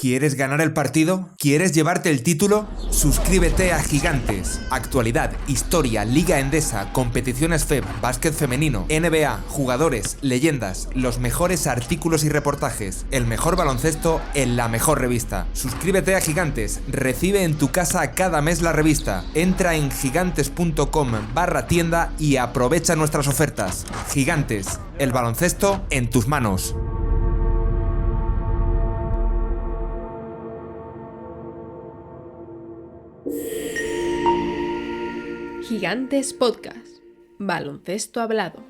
¿Quieres ganar el partido? ¿Quieres llevarte el título? Suscríbete a Gigantes. Actualidad, historia, Liga Endesa, competiciones FEB, básquet femenino, NBA, jugadores, leyendas, los mejores artículos y reportajes, el mejor baloncesto en la mejor revista. Suscríbete a Gigantes. Recibe en tu casa cada mes la revista. Entra en gigantes.com/tienda y aprovecha nuestras ofertas. Gigantes, el baloncesto en tus manos. Gigantes Podcast. Baloncesto hablado.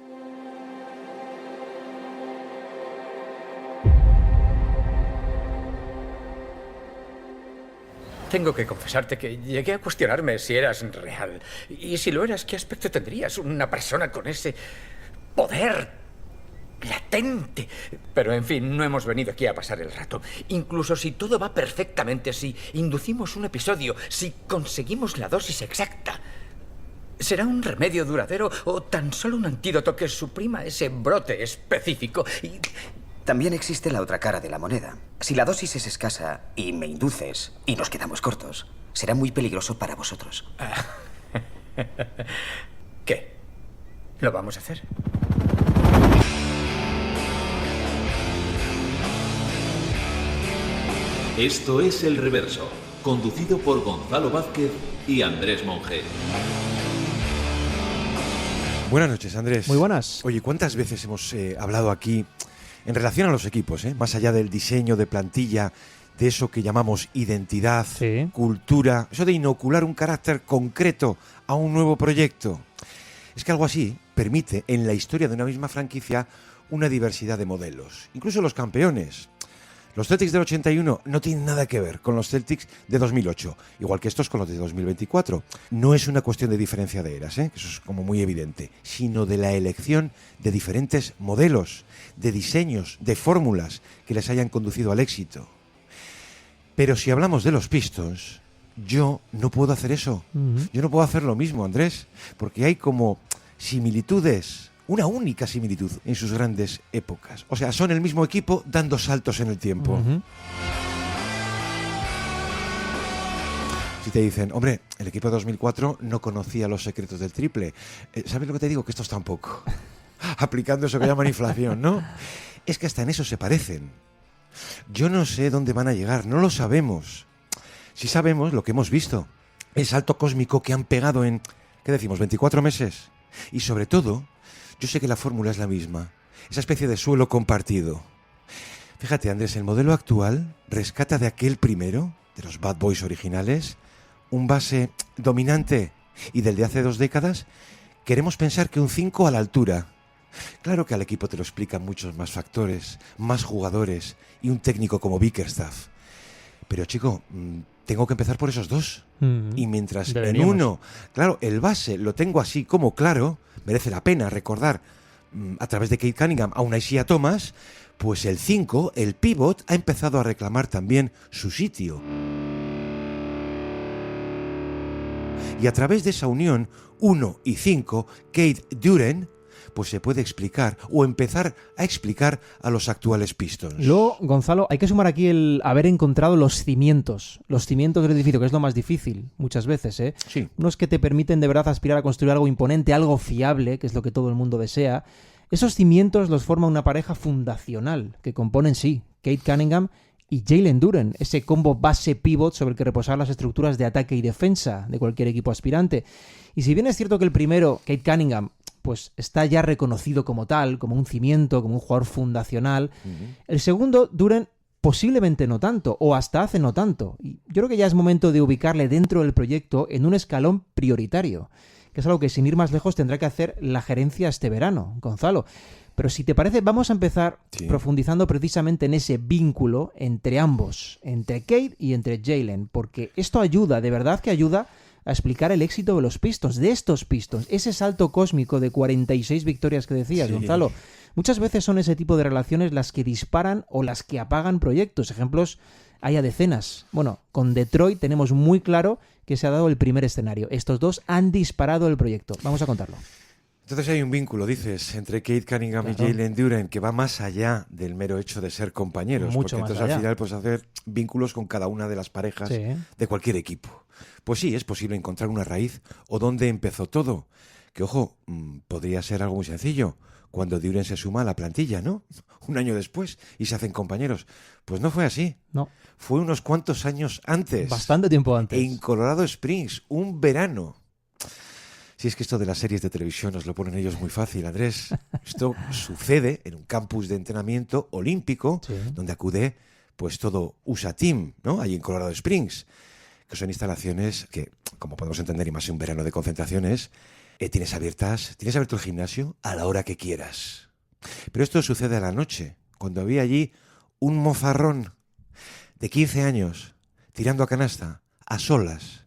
Tengo que confesarte que llegué a cuestionarme si eras real. Y si lo eras, ¿qué aspecto tendrías? Una persona con ese poder latente. Pero en fin, no hemos venido aquí a pasar el rato. Incluso si todo va perfectamente, si inducimos un episodio, si conseguimos la dosis exacta, ¿será un remedio duradero o tan solo un antídoto que suprima ese brote específico? Y también existe la otra cara de la moneda. Si la dosis es escasa y me induces y nos quedamos cortos, será muy peligroso para vosotros. ¿Qué? ¿Lo vamos a hacer? Esto es El Reverso, conducido por Gonzalo Vázquez y Andrés Monge. Buenas noches, Andrés. Muy buenas. Oye, ¿cuántas veces hemos hablado aquí en relación a los equipos, más allá del diseño de plantilla, de eso que llamamos identidad, sí, cultura, eso de inocular un carácter concreto a un nuevo proyecto? Es que algo así permite en la historia de una misma franquicia una diversidad de modelos. Incluso los campeones. Los Celtics del 81 no tienen nada que ver con los Celtics de 2008, igual que estos con los de 2024. No es una cuestión de diferencia de eras, que eso es como muy evidente, sino de la elección de diferentes modelos, de diseños, de fórmulas que les hayan conducido al éxito. Pero si hablamos de los Pistons, yo no puedo hacer eso. Yo no puedo hacer lo mismo, Andrés, porque hay como similitudes, una única similitud en sus grandes épocas. O sea, son el mismo equipo dando saltos en el tiempo. Si te dicen, hombre, el equipo de 2004 no conocía los secretos del triple, ¿sabes lo que te digo? Que estos tampoco. Aplicando eso que llaman inflación, ¿no? Es que hasta en eso se parecen. Yo no sé dónde van a llegar, no lo sabemos. Sí sabemos lo que hemos visto, el salto cósmico que han pegado en, ¿qué decimos?, 24 meses. Y sobre todo, yo sé que la fórmula es la misma, esa especie de suelo compartido. Fíjate, Andrés, el modelo actual rescata de aquel primero, de los Bad Boys originales, un base dominante, y del de hace 2 décadas queremos pensar que un 5 a la altura. Claro que al equipo te lo explican muchos más factores, más jugadores y un técnico como Bickerstaff. Pero chico, tengo que empezar por esos dos. Y mientras en uno, claro, el base lo tengo así como claro, merece la pena recordar a través de Cade Cunningham a una Isaiah Thomas, pues el 5, el pivot, ha empezado a reclamar también su sitio. Y a través de esa unión, 1 y 5, Cade Duren, pues se puede explicar o empezar a explicar a los actuales Pistons. Luego, Gonzalo, hay que sumar aquí el haber encontrado los cimientos del edificio, que es lo más difícil muchas veces, ¿eh? Sí. Unos que te permiten de verdad aspirar a construir algo imponente, algo fiable, que es lo que todo el mundo desea. Esos cimientos los forma una pareja fundacional, que componen, sí, Cade Cunningham y Jalen Duren, ese combo base-pivot sobre el que reposar las estructuras de ataque y defensa de cualquier equipo aspirante. Y si bien es cierto que el primero, Cade Cunningham, pues está ya reconocido como tal, como un cimiento, como un jugador fundacional. El segundo, Duren, posiblemente no tanto, o hasta hace no tanto. Y yo creo que ya es momento de ubicarle dentro del proyecto en un escalón prioritario, que es algo que sin ir más lejos tendrá que hacer la gerencia este verano, Gonzalo. Pero si te parece, vamos a empezar profundizando precisamente en ese vínculo entre ambos, entre Cade y entre Jalen, porque esto ayuda, de verdad que ayuda a explicar el éxito de los Pistons, de estos Pistons, ese salto cósmico de 46 victorias que decías, Gonzalo. Muchas veces son ese tipo de relaciones las que disparan o las que apagan proyectos. Ejemplos hay a decenas. Bueno, con Detroit tenemos muy claro que se ha dado el primer escenario. Estos dos han disparado el proyecto. Vamos a contarlo. Entonces hay un vínculo, dices, entre Kate Cunningham y Jalen Duren que va más allá del mero hecho de ser compañeros. Mucho porque más entonces allá. al final puedes hacer vínculos con cada una de las parejas Sí. de cualquier equipo. Pues sí, es posible encontrar una raíz o dónde empezó todo. Que, ojo, podría ser algo muy sencillo. Cuando Duren se suma a la plantilla, ¿no? Un año después y se hacen compañeros. Pues no fue así. No, Fue unos cuantos años antes. bastante tiempo antes. En Colorado Springs, un verano. Si es que esto de las series de televisión nos lo ponen ellos muy fácil, Andrés. Esto sucede en un campus de entrenamiento olímpico, Sí. donde acude pues todo USA Team, ¿no? Ahí en Colorado Springs, que son instalaciones que, como podemos entender, y más en un verano de concentraciones, tienes abierto el gimnasio a la hora que quieras. Pero esto sucede a la noche, cuando había allí un mofarrón de 15 años tirando a canasta, a solas.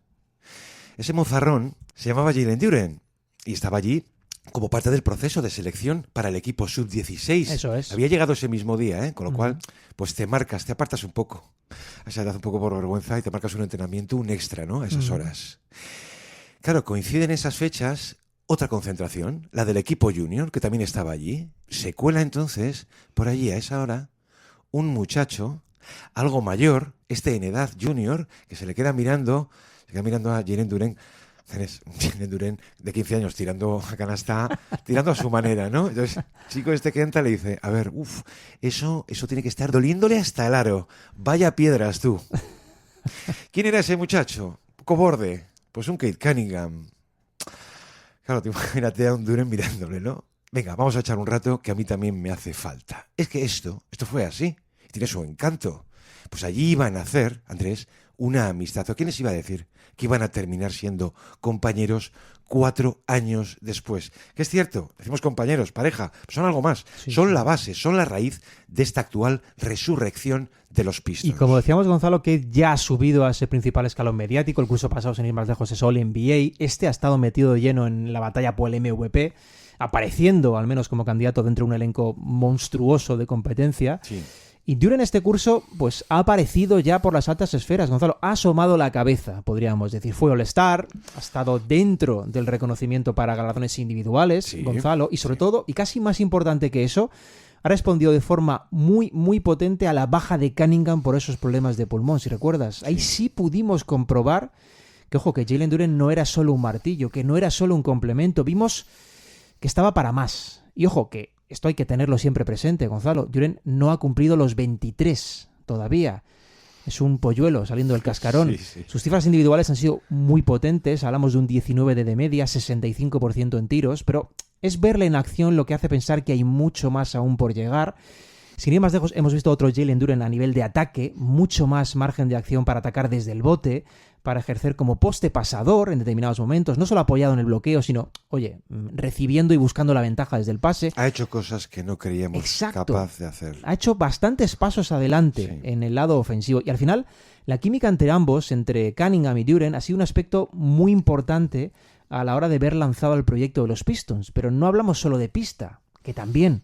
Ese mofarrón se llamaba Jalen Duren y estaba allí como parte del proceso de selección para el equipo sub-16. Eso es. Había llegado ese mismo día, con lo cual pues te apartas un poco. A esa edad un poco por vergüenza y te marcas un entrenamiento, un extra, ¿no? A esas horas. Claro, coinciden esas fechas otra concentración, la del equipo junior, que también estaba allí. Se cuela entonces por allí a esa hora un muchacho, algo mayor, en edad junior, que se queda mirando a Jalen Duren. Jalen Duren de 15 años tirando a canasta, tirando a su manera, ¿no? Entonces, el chico que entra le dice, a ver, eso tiene que estar doliéndole hasta el aro. Vaya piedras, tú. ¿Quién era ese muchacho? Poco borde. Pues un Kate Cunningham. Claro, imagínate a un Duren mirándole, ¿no? Venga, vamos a echar un rato que a mí también me hace falta. Es que esto fue así. Tiene su encanto. Pues allí iban a hacer, Andrés, una amistad. ¿O quién les iba a decir que iban a terminar siendo compañeros 4 años después? Que es cierto, decimos compañeros, pareja, son algo más. Sí, son sí. la base, son la raíz de esta actual resurrección de los Pistons. Y como decíamos, Gonzalo, que ya ha subido a ese principal escalón mediático. El curso pasado, sin ir más lejos, es All NBA. Este ha estado metido de lleno en la batalla por el MVP, apareciendo al menos como candidato dentro de un elenco monstruoso de competencia. Sí. Y Duren este curso, pues ha aparecido ya por las altas esferas, Gonzalo. Ha asomado la cabeza, podríamos decir. Fue All-Star, ha estado dentro del reconocimiento para galardones individuales, Sí, Gonzalo. Y sobre sí. todo, y casi más importante que eso, ha respondido de forma muy, muy potente a la baja de Cunningham por esos problemas de pulmón, si recuerdas. Ahí sí pudimos comprobar que, ojo, que Jalen Duren no era solo un martillo, que no era solo un complemento. Vimos que estaba para más. Y ojo, que esto hay que tenerlo siempre presente, Gonzalo. Duren no ha cumplido los 23 todavía. Es un polluelo saliendo del cascarón. Sí, sí. Sus cifras individuales han sido muy potentes. Hablamos de un 19 de media, 65% en tiros, pero es verle en acción lo que hace pensar que hay mucho más aún por llegar. Sin ir más lejos, hemos visto otro Jalen Duren a nivel de ataque, mucho más margen de acción para atacar desde el bote, para ejercer como poste pasador en determinados momentos, no solo apoyado en el bloqueo, sino, oye, recibiendo y buscando la ventaja desde el pase. Ha hecho cosas que no creíamos Exacto. capaz de hacer. Ha hecho bastantes pasos adelante Sí. en el lado ofensivo. Y al final, la química entre ambos, entre Cunningham y Duren, ha sido un aspecto muy importante a la hora de ver lanzado el proyecto de los Pistons. Pero no hablamos solo de pista, que también.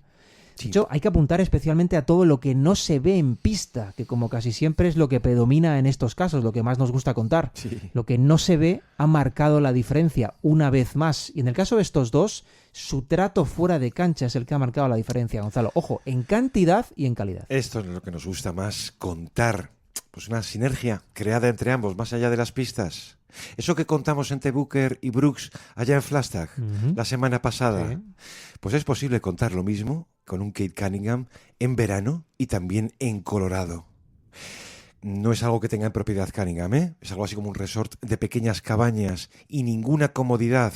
De hecho, hay que apuntar especialmente a todo lo que no se ve en pista, que como casi siempre es lo que predomina en estos casos, lo que más nos gusta contar. Sí. Lo que no se ve ha marcado la diferencia una vez más. Y en el caso de estos dos, su trato fuera de cancha es el que ha marcado la diferencia, Gonzalo. Ojo, en cantidad y en calidad. Esto es lo que nos gusta más, contar. Pues una sinergia creada entre ambos, más allá de las pistas. Eso que contamos entre Booker y Brooks allá en Flagstaff la semana pasada. Sí. Pues es posible contar lo mismo con un Kate Cunningham en verano y también en Colorado. No es algo que tenga en propiedad Cunningham, ¿eh? Es algo así como un resort de pequeñas cabañas y ninguna comodidad.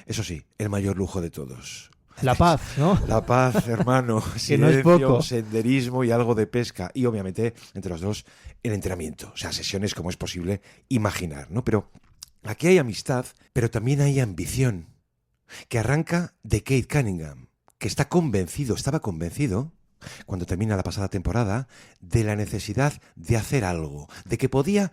Eso sí, el mayor lujo de todos. La paz, ¿no? La paz, hermano. Que no es Silencio, poco. senderismo y algo de pesca. Y obviamente, entre los dos, el entrenamiento. O sea, sesiones como es posible imaginar, ¿no? Pero aquí hay amistad, pero también hay ambición. Que arranca de Kate Cunningham, que estaba convencido, cuando termina la pasada temporada, de la necesidad de hacer algo. De que podía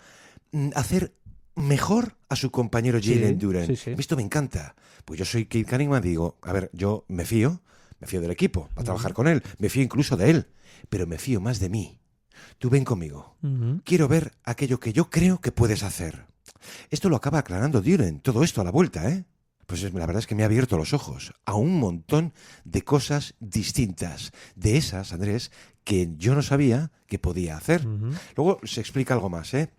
hacer mejor a su compañero Jalen Duren. sí, sí. Esto me encanta. Pues yo soy Kate Cunningham y digo, a ver, yo me fío del equipo para trabajar con él, me fío incluso de él, pero me fío más de mí. Tú ven conmigo. Quiero ver aquello que yo creo que puedes hacer. Esto lo acaba aclarando Duren, todo esto a la vuelta, ¿eh? pues la verdad es que me ha abierto los ojos a un montón de cosas distintas. De esas, Andrés, que yo no sabía que podía hacer. Luego se explica algo más, ¿eh?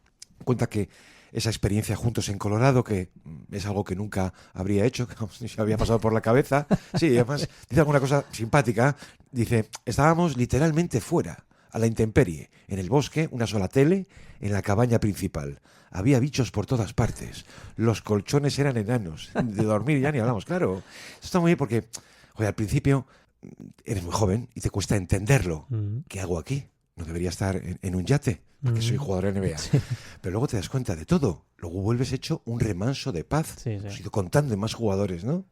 Cuenta que esa experiencia juntos en Colorado, que es algo que nunca habría hecho, que ni se había pasado por la cabeza. Sí, además dice alguna cosa simpática. Dice, estábamos literalmente fuera, a la intemperie, en el bosque, una sola tele, en la cabaña principal. Había bichos por todas partes. Los colchones eran enanos. De dormir ya ni hablamos. Claro, esto está muy bien porque, al principio eres muy joven y te cuesta entenderlo. ¿Qué hago aquí? No debería estar en un yate, porque soy jugador de NBA. Sí. Pero luego te das cuenta de todo. Luego vuelves hecho un remanso de paz. Sí. Has ido contando en más jugadores, ¿no?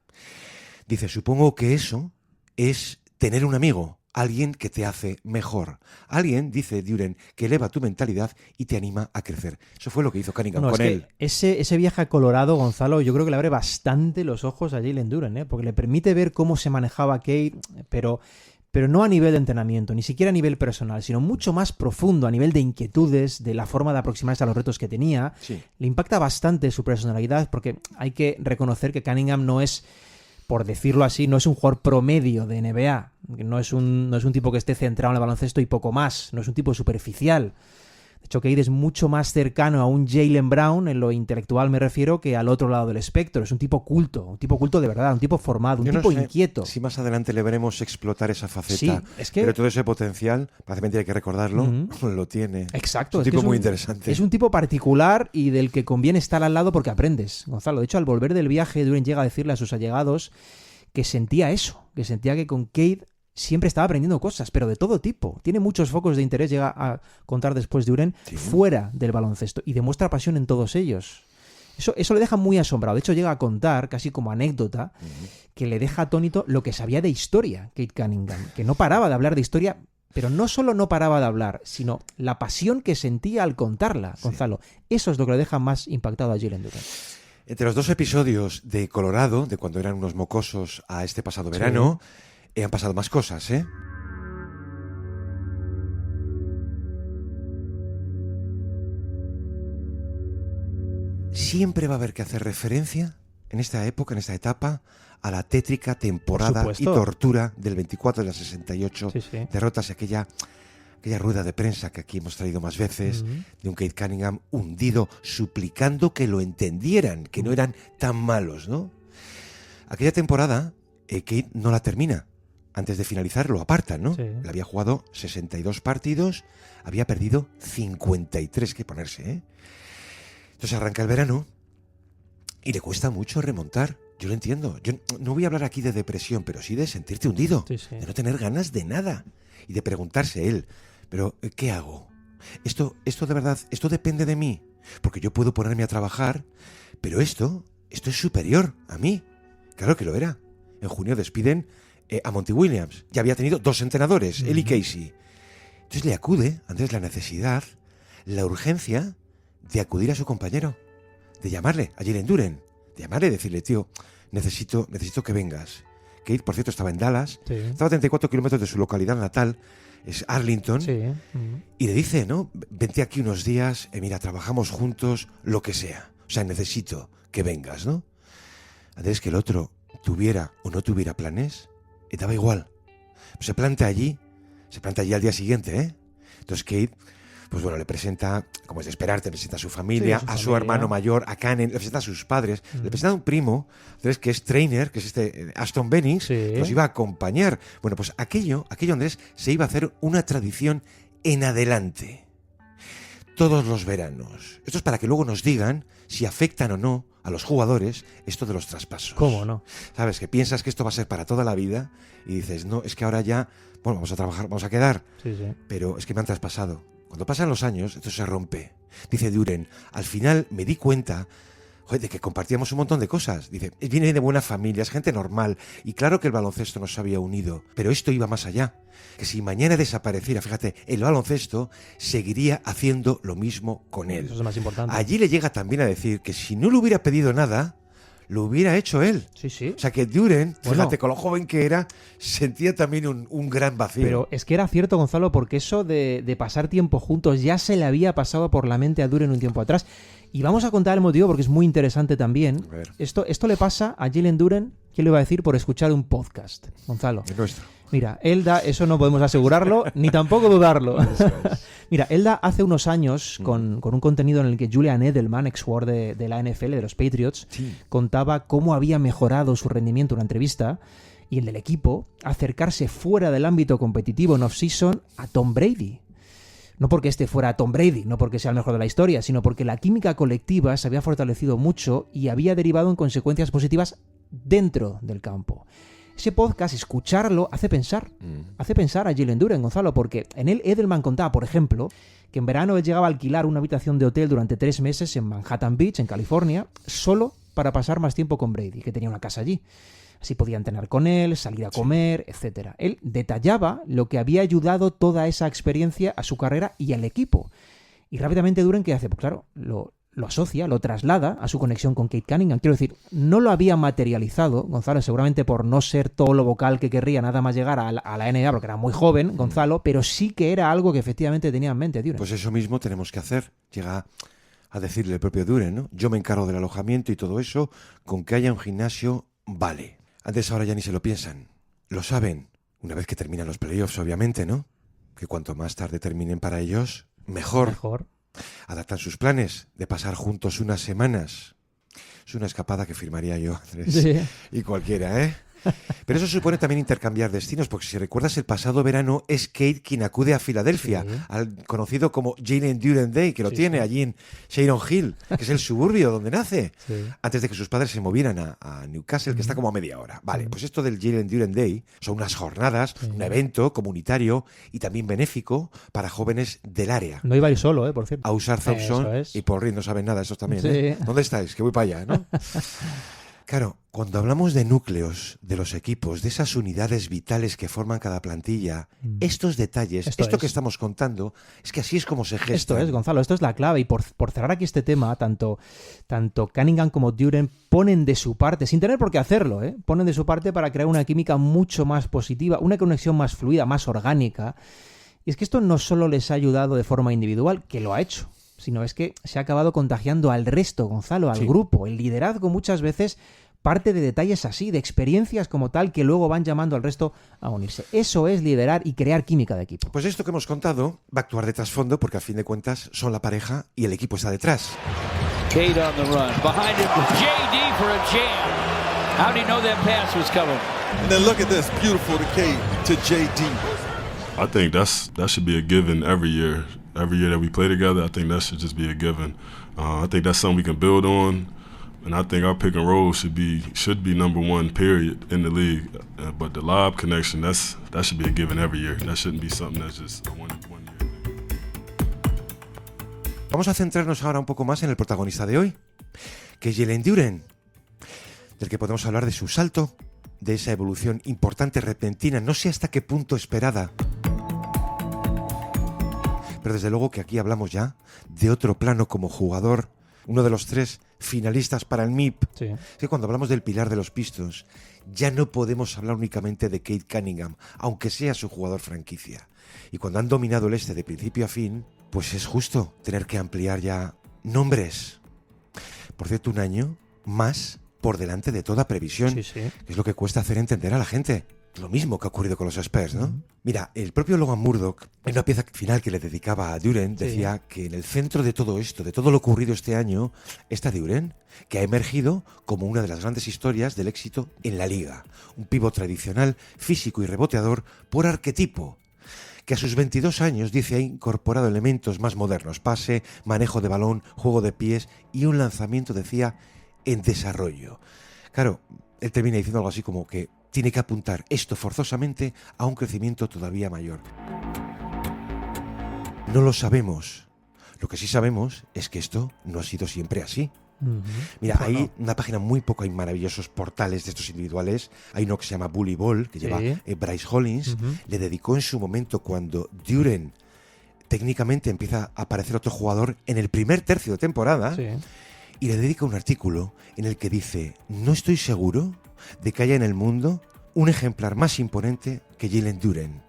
Dice, supongo que eso es tener un amigo, alguien que te hace mejor. Alguien, dice Duren, que eleva tu mentalidad y te anima a crecer. Eso fue lo que hizo Cunningham con él. Ese viaje a Colorado, Gonzalo, yo creo que le abre bastante los ojos a Jalen Duren, ¿eh? Porque le permite ver cómo se manejaba Cade, pero no a nivel de entrenamiento, ni siquiera a nivel personal, sino mucho más profundo, a nivel de inquietudes, de la forma de aproximarse a los retos que tenía. Sí. Le impacta bastante su personalidad, porque hay que reconocer que Cunningham no es, por decirlo así, no es un jugador promedio de NBA, no es un tipo que esté centrado en el baloncesto y poco más, no es un tipo superficial. De hecho, Cade es mucho más cercano a un Jaylen Brown, en lo intelectual me refiero, que al otro lado del espectro. Es un tipo culto de verdad, un tipo formado, un tipo inquieto. Si más adelante le veremos explotar esa faceta, sí, es que... pero todo ese potencial, parece mentira, hay que recordarlo, lo tiene. Exacto. Es un tipo muy interesante. Es un tipo particular y del que conviene estar al lado porque aprendes, Gonzalo. De hecho, al volver del viaje, Duren llega a decirle a sus allegados que sentía eso, que sentía que con Cade siempre estaba aprendiendo cosas, pero de todo tipo. Tiene muchos focos de interés, llega a contar después Duren, fuera del baloncesto, y demuestra pasión en todos ellos. Eso le deja muy asombrado. De hecho, llega a contar, casi como anécdota, que le deja atónito lo que sabía de historia Cade Cunningham, que no paraba de hablar de historia, pero no solo no paraba de hablar, sino la pasión que sentía al contarla, Gonzalo. Eso es lo que le deja más impactado a Jalen Duren. Entre los dos episodios de Colorado, de cuando eran unos mocosos a este pasado verano, han pasado más cosas, ¿eh? Siempre va a haber que hacer referencia en esta época, en esta etapa, a la tétrica temporada y tortura del 24 de las 68 derrotas, aquella rueda de prensa que aquí hemos traído más veces, de un Cade Cunningham hundido, suplicando que lo entendieran, que no eran tan malos, ¿no? Aquella temporada, Cade no la termina. Antes de finalizar lo apartan, ¿no? Sí. Le había jugado 62 partidos, había perdido 53, que ponerse, ¿eh? Entonces arranca el verano y le cuesta mucho remontar. Yo lo entiendo. Yo no voy a hablar aquí de depresión, pero sí de sentirte hundido, de no tener ganas de nada y de preguntarse él, pero ¿qué hago? Esto de verdad, esto depende de mí, porque yo puedo ponerme a trabajar, pero esto es superior a mí. Claro que lo era. En junio despiden a Monty Williams. Ya había tenido 2 entrenadores, él y Casey. Entonces le acude, Andrés, la necesidad, la urgencia de acudir a su compañero, de llamarle a Jalen Duren, de llamarle y decirle, tío, necesito que vengas. Cade, por cierto, estaba en Dallas, estaba a 34 kilómetros de su localidad natal, es Arlington, y le dice, ¿no? Vente aquí unos días, mira, trabajamos juntos, lo que sea. O sea, necesito que vengas, ¿no? Andrés, que el otro tuviera o no tuviera planes, daba igual. Se planta allí al día siguiente, ¿eh? Entonces Cade, pues bueno, le presenta, como es de esperarte, le presenta a su familia, su hermano mayor, a Cannon, le presenta a sus padres, le presenta a un primo, Andrés, que es trainer, que es Aston Bennings, que los iba a acompañar. Bueno, pues aquello, Andrés, se iba a hacer una tradición en adelante. Todos los veranos. Esto es para que luego nos digan si afectan o no a los jugadores esto de los traspasos. ¿Cómo no? ¿Sabes? Que piensas que esto va a ser para toda la vida y dices, no, es que ahora ya, bueno, vamos a trabajar, vamos a quedar. Pero es que me han traspasado. Cuando pasan los años, esto se rompe. Dice Duren, al final me di cuenta, de que compartíamos un montón de cosas. Dice, viene de buena familia, es gente normal. Y claro que el baloncesto nos había unido. Pero esto iba más allá. Que si mañana desapareciera, fíjate, el baloncesto seguiría haciendo lo mismo con él. Eso es lo más importante. Allí le llega también a decir que si no le hubiera pedido nada, lo hubiera hecho él. Sí. O sea que Duren, fíjate, con lo joven que era, sentía también un gran vacío. Pero es que era cierto, Gonzalo, porque eso de pasar tiempo juntos ya se le había pasado por la mente a Duren un tiempo atrás. Y vamos a contar el motivo porque es muy interesante también. A ver. Esto le pasa a Jalen Duren, ¿quién le iba a decir? Por escuchar un podcast, Gonzalo. El nuestro. Mira, Elda, eso no podemos asegurarlo, ni tampoco dudarlo. Mira, Elda hace unos años, con un contenido en el que Julian Edelman, ex jugador de la NFL, de los Patriots, Sí. contaba cómo había mejorado su rendimiento en una entrevista y el del equipo acercarse fuera del ámbito competitivo en off-season a Tom Brady. No porque este fuera Tom Brady, no porque sea el mejor de la historia, sino porque la química colectiva se había fortalecido mucho y había derivado en consecuencias positivas dentro del campo. Ese podcast, escucharlo, hace pensar a Jalen Duren, Gonzalo, porque en él Edelman contaba, por ejemplo, que en verano él llegaba a alquilar una habitación de hotel durante 3 meses en Manhattan Beach, en California, solo para pasar más tiempo con Brady, que tenía una casa allí. Así podían tener con él, salir a comer, etc. Él detallaba lo que había ayudado toda esa experiencia a su carrera y al equipo. Y rápidamente Duren, ¿qué hace? Pues claro, lo asocia, lo traslada a su conexión con Kate Cunningham. Quiero decir, no lo había materializado, Gonzalo, seguramente por no ser todo lo vocal que querría nada más llegar a la NBA, porque era muy joven, Gonzalo, pero sí que era algo que efectivamente tenía en mente Duren. Pues eso mismo tenemos que hacer. Llega a decirle el propio Duren, ¿no? Yo me encargo del alojamiento y todo eso, con que haya un gimnasio, vale. Antes ahora ya ni se lo piensan. Lo saben. Una vez que terminan los playoffs, obviamente, ¿no? Que cuanto más tarde terminen para ellos, mejor. Adaptan sus planes de pasar juntos unas semanas. Es una escapada que firmaría yo, Andrés. Sí. Y cualquiera, ¿eh? Pero eso supone también intercambiar destinos, porque si recuerdas el pasado verano es Kate quien acude a Filadelfia, Sí. al conocido como Jalen Duren Day, que lo tiene allí en Sharon Hill, que es el suburbio donde nace, antes de que sus padres se movieran a Newcastle, que está como a media hora. Vale, pues esto del Jalen Duren Day son unas jornadas, un evento comunitario y también benéfico para jóvenes del área. No iba a ir solo, por cierto. A usar Thompson Eso es. y Paul Reed no saben nada, esos también, Sí. ¿eh? ¿Dónde estáis? Que voy para allá, ¿no? Claro, cuando hablamos de núcleos, de los equipos, de esas unidades vitales que forman cada plantilla, estos detalles, Esto esto es. que estamos contando, es que así es como se gestan. Esto es, Gonzalo, esto es la clave. Y por cerrar aquí este tema, tanto Cunningham como Duren ponen de su parte, sin tener por qué hacerlo, ponen de su parte para crear una química mucho más positiva, una conexión más fluida, más orgánica. Y es que esto no solo les ha ayudado de forma individual, que lo ha hecho, sino es que se ha acabado contagiando al resto, Gonzalo, al grupo. El liderazgo muchas veces parte de detalles así, de experiencias como tal, que luego van llamando al resto a unirse. Eso es liderar y crear química de equipo. Pues esto que hemos contado va a actuar de trasfondo porque al fin de cuentas son la pareja y el equipo está detrás. Kate on the run. Behind him, JD for a jam. How did he know that pass was coming? And then look at this, beautiful to Kate to JD. I think that should be a given every year. Every year that we play together, I think that should just be a given. I think that's something we can build on, and I think our pick and roll should be number one, period, in the league. But the lob connection, that should be a given every year. That shouldn't be something that's just a one year thing. Vamos a centrarnos ahora un poco más en el protagonista de hoy, que es Jalen Duren, del que podemos hablar de su salto, de esa evolución importante, repentina, no sé hasta qué punto esperada. Pero desde luego que aquí hablamos ya de otro plano como jugador, uno de los 3 finalistas para el MIP. Sí. Es que cuando hablamos del pilar de los Pistons, ya no podemos hablar únicamente de Kate Cunningham, aunque sea su jugador franquicia. Y cuando han dominado el este de principio a fin, pues es justo tener que ampliar ya nombres. Por cierto, un año más por delante de toda previsión, Sí, sí. que es lo que cuesta hacer entender a la gente. Lo mismo que ha ocurrido con los Spurs, ¿no? Mira, el propio Logan Murdoch, en una pieza final que le dedicaba a Duren, decía que en el centro de todo esto, de todo lo ocurrido este año, está Duren, que ha emergido como una de las grandes historias del éxito en la liga. Un pívot tradicional, físico y reboteador por arquetipo, que a sus 22 años, dice, ha incorporado elementos más modernos, pase, manejo de balón, juego de pies y un lanzamiento, decía, en desarrollo. Claro, él termina diciendo algo así como que tiene que apuntar esto forzosamente a un crecimiento todavía mayor. No lo sabemos. Lo que sí sabemos es que esto no ha sido siempre así. Mira, hay una página muy poco, hay maravillosos portales de estos individuales. Hay uno que se llama Bully Ball, que lleva Bryce Hollins. Le dedicó en su momento cuando Duren técnicamente empieza a aparecer otro jugador en el primer tercio de temporada. Sí. Y le dedica un artículo en el que dice: no estoy seguro de que haya en el mundo un ejemplar más imponente que Jalen Duren.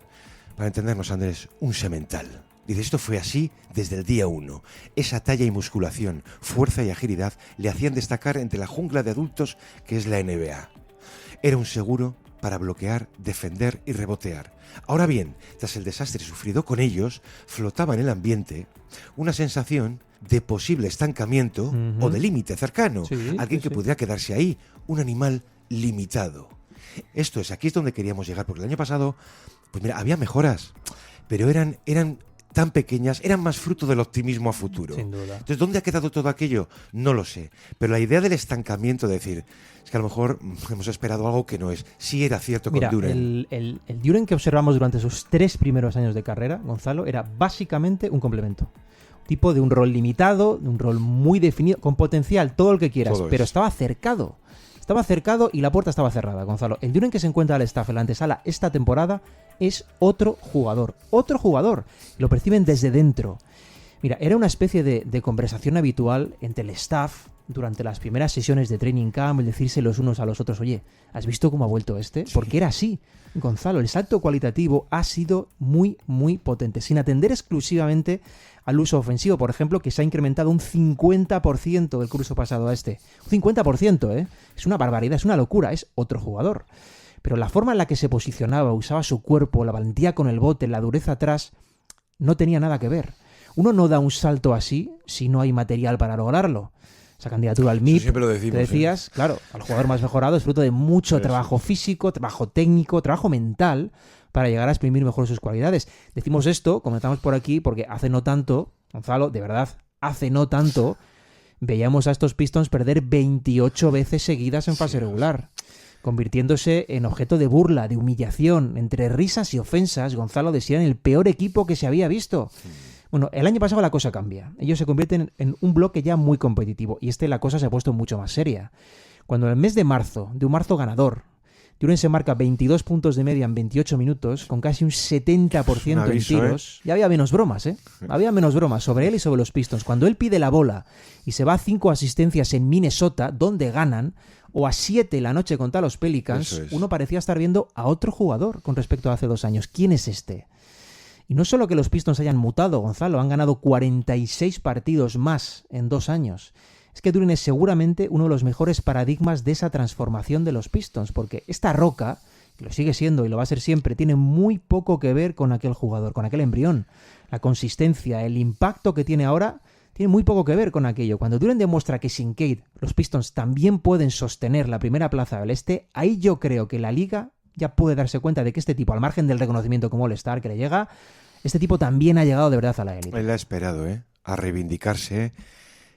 Para entendernos, Andrés, un semental. Dice, esto fue así desde el día 1. Esa talla y musculación, fuerza y agilidad le hacían destacar entre la jungla de adultos que es la NBA. Era un seguro para bloquear, defender y rebotear. Ahora bien, tras el desastre sufrido con ellos, flotaba en el ambiente una sensación de posible estancamiento o de límite cercano. Alguien que pudiera quedarse ahí, un animal limitado. Esto es, aquí es donde queríamos llegar, porque el año pasado, pues mira, había mejoras, pero eran tan pequeñas, eran más fruto del optimismo a futuro. Sin duda. Entonces, ¿dónde ha quedado todo aquello? No lo sé. Pero la idea del estancamiento, de decir, es que a lo mejor hemos esperado algo que no es. Sí era cierto con Duren. El Duren que observamos durante sus 3 primeros años de carrera, Gonzalo, era básicamente un complemento. Tipo de un rol limitado, de un rol muy definido, con potencial, todo el que quieras, pero estaba cercado. Estaba cercado y la puerta estaba cerrada, Gonzalo. El Duren que se encuentra al staff en la antesala esta temporada es otro jugador. Otro jugador. Lo perciben desde dentro. Mira, era una especie de conversación habitual entre el staff durante las primeras sesiones de training camp, el decirse los unos a los otros, oye, ¿has visto cómo ha vuelto este? Porque era así, Gonzalo. El salto cualitativo ha sido muy, muy potente, sin atender exclusivamente al uso ofensivo, por ejemplo, que se ha incrementado un 50% del curso pasado a este. Un 50%, ¿eh? Es una barbaridad, es una locura, es otro jugador. Pero la forma en la que se posicionaba, usaba su cuerpo, la valentía con el bote, la dureza atrás, no tenía nada que ver. Uno no da un salto así si no hay material para lograrlo. Esa candidatura al MIP, siempre lo decimos, te decías, claro, al jugador más mejorado es fruto de mucho trabajo físico, trabajo técnico, trabajo mental, para llegar a exprimir mejor sus cualidades. Decimos esto, comentamos por aquí, porque hace no tanto, Gonzalo, de verdad, hace no tanto, veíamos a estos Pistons perder 28 veces seguidas en fase regular, convirtiéndose en objeto de burla, de humillación, entre risas y ofensas. Gonzalo, decían el peor equipo que se había visto. Bueno, el año pasado la cosa cambia. Ellos se convierten en un bloque ya muy competitivo y la cosa se ha puesto mucho más seria. Cuando en el mes de un marzo ganador, Duren se marca 22 puntos de media en 28 minutos, con casi un 70% en tiros. Ya había menos bromas, ¿eh? Había menos bromas sobre él y sobre los Pistons. Cuando él pide la bola y se va a 5 asistencias en Minnesota, donde ganan, o a 7 la noche contra los Pelicans, uno parecía estar viendo a otro jugador con respecto a hace 2 años. ¿Quién es este? Y no solo que los Pistons hayan mutado, Gonzalo, han ganado 46 partidos más en 2 años. Es que Duren es seguramente uno de los mejores paradigmas de esa transformación de los Pistons, porque esta roca, que lo sigue siendo y lo va a ser siempre, tiene muy poco que ver con aquel jugador, con aquel embrión. La consistencia, el impacto que tiene ahora, tiene muy poco que ver con aquello. Cuando Duren demuestra que sin Cade los Pistons también pueden sostener la primera plaza del este, ahí yo creo que la liga ya puede darse cuenta de que este tipo, al margen del reconocimiento como All-Star que le llega, este tipo también ha llegado de verdad a la élite. Él ha esperado, a reivindicarse,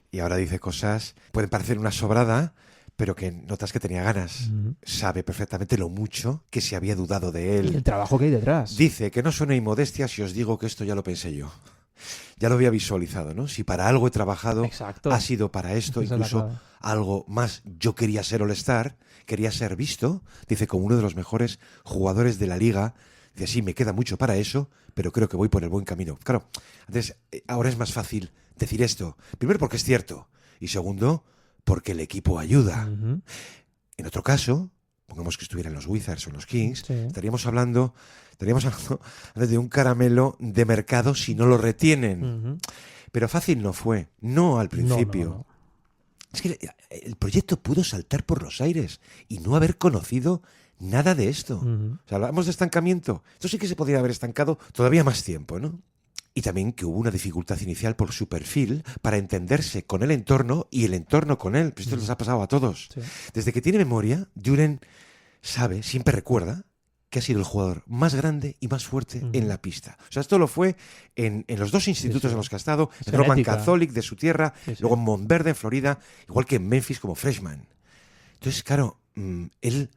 y ahora dice cosas, pueden parecer una sobrada, pero que notas que tenía ganas. Sabe perfectamente lo mucho que se había dudado de él. Y el trabajo que hay detrás. Dice que no suena inmodestia si os digo que esto ya lo pensé yo. Ya lo había visualizado, ¿no? Si para algo he trabajado, ha sido para esto, incluso algo más. Yo quería ser All-Star, quería ser visto, dice, como uno de los mejores jugadores de la liga. Dice, sí, me queda mucho para eso, pero creo que voy por el buen camino. Claro, entonces, ahora es más fácil decir esto. Primero porque es cierto, y segundo, porque el equipo ayuda. En otro caso, pongamos que estuvieran los Wizards o los Kings, estaríamos hablando de un caramelo de mercado si no lo retienen. Pero fácil no fue, no al principio. No. Es que el proyecto pudo saltar por los aires y no haber conocido nada de esto. O sea, hablamos de estancamiento. Esto sí que se podría haber estancado todavía más tiempo, ¿no? Y también que hubo una dificultad inicial por su perfil para entenderse con el entorno y el entorno con él. Pues esto les ha pasado a todos. Sí. Desde que tiene memoria, Duren sabe, siempre recuerda, que ha sido el jugador más grande y más fuerte en la pista. O sea, esto lo fue en los 2 institutos en los que ha estado, en Roman Catholic de su tierra, luego en Montverde, en Florida, igual que en Memphis como freshman. Entonces, claro, él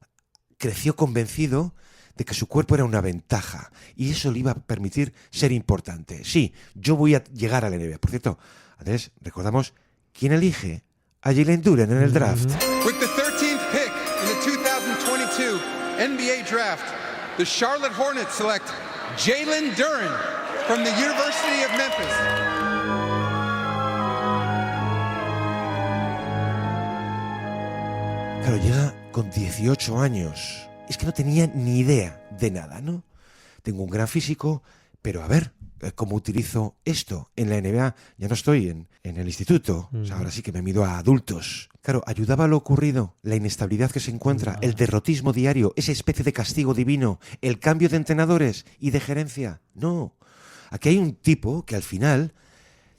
creció convencido de que su cuerpo era una ventaja y eso le iba a permitir ser importante. Sí, yo voy a llegar a la NBA. Por cierto, Andrés, recordamos quién elige a Jalen Duren en el draft. With the 13th pick in the 2022 NBA draft, the Charlotte Hornets select Jalen Duren from the University of Memphis. Claro, llega con 18 años. Es que no tenía ni idea de nada, ¿no? Tengo un gran físico, pero a ver, cómo utilizo esto en la NBA. Ya no estoy en el instituto, o sea, ahora sí que me mido a adultos. Claro, ayudaba a lo ocurrido, la inestabilidad que se encuentra, el derrotismo diario, esa especie de castigo divino, el cambio de entrenadores y de gerencia. No, aquí hay un tipo que al final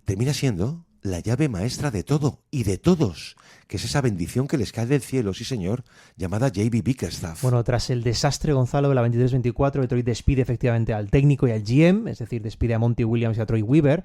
termina siendo la llave maestra de todo y de todos, que es esa bendición que les cae del cielo, sí señor, llamada J.B. Bickerstaff. Bueno, tras el desastre, Gonzalo, de la 23-24, Detroit despide efectivamente al técnico y al GM, es decir, despide a Monty Williams y a Troy Weaver,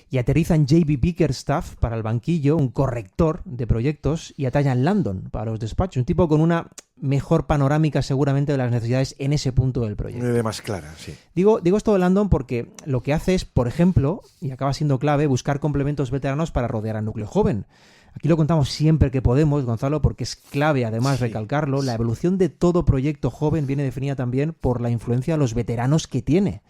y aterrizan J.B. Bickerstaff para el banquillo, un corrector de proyectos, y a Tyjan Landon para los despachos, un tipo con una mejor panorámica seguramente de las necesidades en ese punto del proyecto. De más clara, sí. Digo esto de Landon porque lo que hace es, por ejemplo, y acaba siendo clave, buscar complementos veteranos para rodear al núcleo joven. Aquí lo contamos siempre que podemos, Gonzalo, porque es clave, además, recalcarlo. La evolución de todo proyecto joven viene definida también por la influencia de los veteranos que tiene.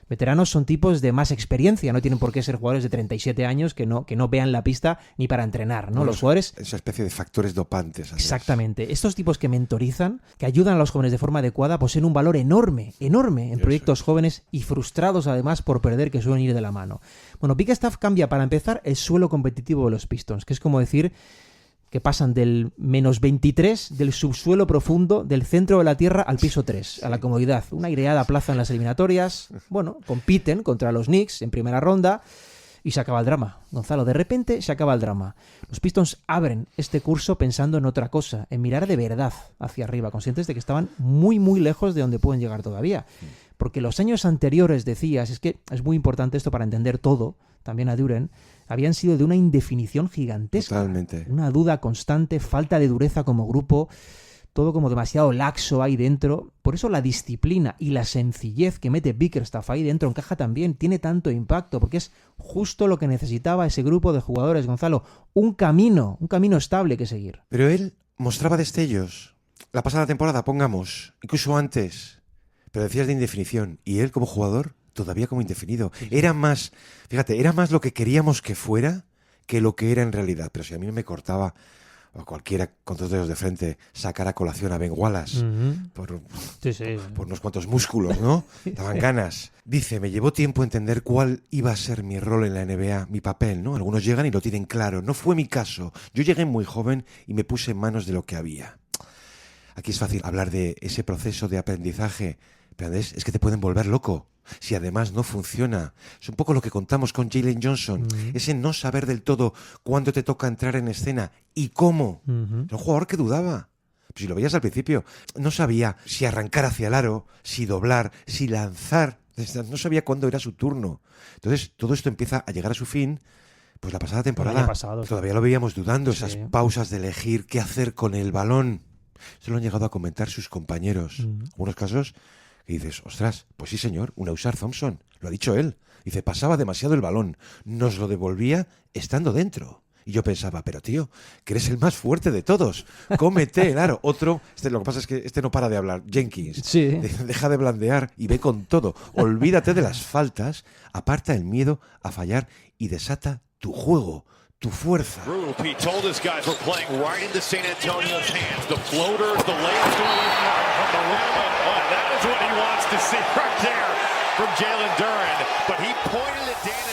Veteranos son tipos de más experiencia, no tienen por qué ser jugadores de 37 años que no vean la pista ni para entrenar, ¿no? Los jugadores... Esa especie de factores dopantes. Andrés. Exactamente. Estos tipos que mentorizan, que ayudan a los jóvenes de forma adecuada, poseen un valor enorme en proyectos jóvenes y frustrados además por perder, que suelen ir de la mano. Bueno, Bickerstaff cambia, para empezar, el suelo competitivo de los Pistons, que es como decir que pasan del menos 23 del subsuelo profundo del centro de la Tierra al piso 3, a la comodidad. Una aireada plaza en las eliminatorias. Bueno, compiten contra los Knicks en primera ronda y se acaba el drama. Gonzalo, de repente se acaba el drama. Los Pistons abren este curso pensando en otra cosa, en mirar de verdad hacia arriba, conscientes de que estaban muy, muy lejos de donde pueden llegar todavía. Porque los años anteriores, decías, es que es muy importante esto para entender todo, también a Duren, habían sido de una indefinición gigantesca. Totalmente. Una duda constante, falta de dureza como grupo, todo como demasiado laxo ahí dentro. Por eso la disciplina y la sencillez que mete Bickerstaff ahí dentro encaja también, tiene tanto impacto, porque es justo lo que necesitaba ese grupo de jugadores, Gonzalo. Un camino estable que seguir. Pero él mostraba destellos. La pasada temporada, pongamos, incluso antes. Pero decías de indefinición. Y él como jugador, todavía como indefinido. Era más, fíjate, era más lo que queríamos que fuera que lo que era en realidad. Pero si a mí me cortaba, o cualquiera con 2 dedos de frente, sacar a colación a Ben Wallace por unos cuantos músculos, ¿no? Daban ganas. Dice, me llevó tiempo entender cuál iba a ser mi rol en la NBA, mi papel, ¿no? Algunos llegan y lo tienen claro. No fue mi caso. Yo llegué muy joven y me puse en manos de lo que había. Aquí es fácil hablar de ese proceso de aprendizaje, pero es que te pueden volver loco si además no funciona. Es un poco lo que contamos con Jalen Johnson, ese no saber del todo cuándo te toca entrar en escena y cómo. Era un jugador que dudaba. Pues si lo veías al principio, no sabía si arrancar hacia el aro, si doblar, si lanzar. No sabía cuándo era su turno. Entonces todo esto empieza a llegar a su fin. Pues la pasada temporada todavía lo veíamos dudando, esas pausas de elegir qué hacer con el balón. Eso lo han llegado a comentar sus compañeros. En algunos casos que dices, ostras, pues sí señor, un Ausar Thompson, lo ha dicho él. Dice, pasaba demasiado el balón, nos lo devolvía estando dentro. Y yo pensaba, pero tío, que eres el más fuerte de todos, cómete el aro. Otro, lo que pasa es que este no para de hablar, Jenkins, deja de blandear y ve con todo. Olvídate de las faltas, aparta el miedo a fallar y desata tu juego, tu fuerza. He told his guys we're playing right into San Antonio's hands. The floater, the layup from the rim. Oh, that is what he wants to see right there from Jalen Duren. But he pointed at Dan.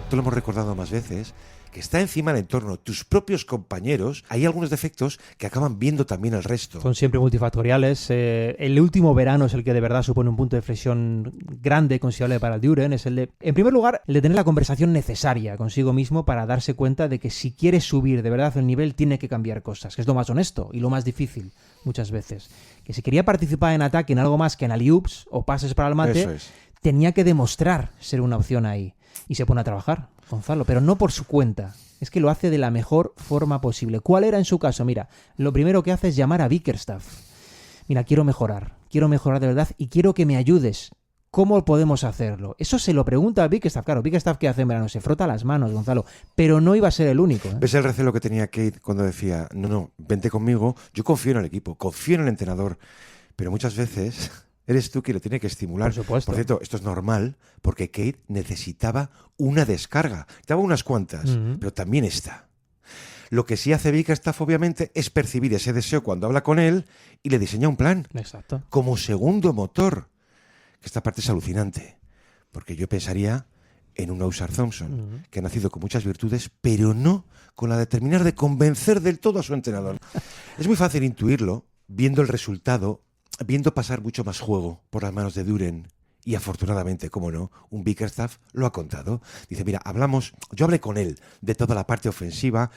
Esto lo hemos recordado más veces, que está encima del entorno, tus propios compañeros, hay algunos defectos que acaban viendo también el resto. Son siempre multifactoriales. El último verano es el que de verdad supone un punto de flexión grande, considerable para el Duren. Es el de, en primer lugar, el de tener la conversación necesaria consigo mismo para darse cuenta de que si quiere subir de verdad el nivel, tiene que cambiar cosas, que es lo más honesto y lo más difícil muchas veces. Que si quería participar en ataque en algo más que en alley-oops o pases para el mate, tenía que demostrar ser una opción ahí. Y se pone a trabajar, Gonzalo, pero no por su cuenta. Es que lo hace de la mejor forma posible. ¿Cuál era en su caso? Mira, lo primero que hace es llamar a Bickerstaff. Mira, quiero mejorar de verdad y quiero que me ayudes. ¿Cómo podemos hacerlo? Eso se lo pregunta a Bickerstaff. Claro, Bickerstaff, ¿qué hace en verano? Se frota las manos, Gonzalo. Pero no iba a ser el único. ¿Ves el recelo que tenía Kate cuando decía, no, vente conmigo, yo confío en el equipo, confío en el entrenador, pero muchas veces eres tú quien le tiene que estimular. Por supuesto. Por cierto, esto es normal, porque Kate necesitaba una descarga. Necesitaba unas cuantas, pero también esta. Lo que sí hace Bickerstaff, obviamente, es percibir ese deseo cuando habla con él y le diseña un plan. Exacto. Como segundo motor. que esta parte es alucinante, porque yo pensaría en un Ausar Thompson, que ha nacido con muchas virtudes, pero no con la de terminar de convencer del todo a su entrenador. Es muy fácil intuirlo, viendo el resultado, viendo pasar mucho más juego por las manos de Duren. Y afortunadamente, como no, un Bickerstaff lo ha contado. Dice, mira, yo hablé con él de toda la parte ofensiva,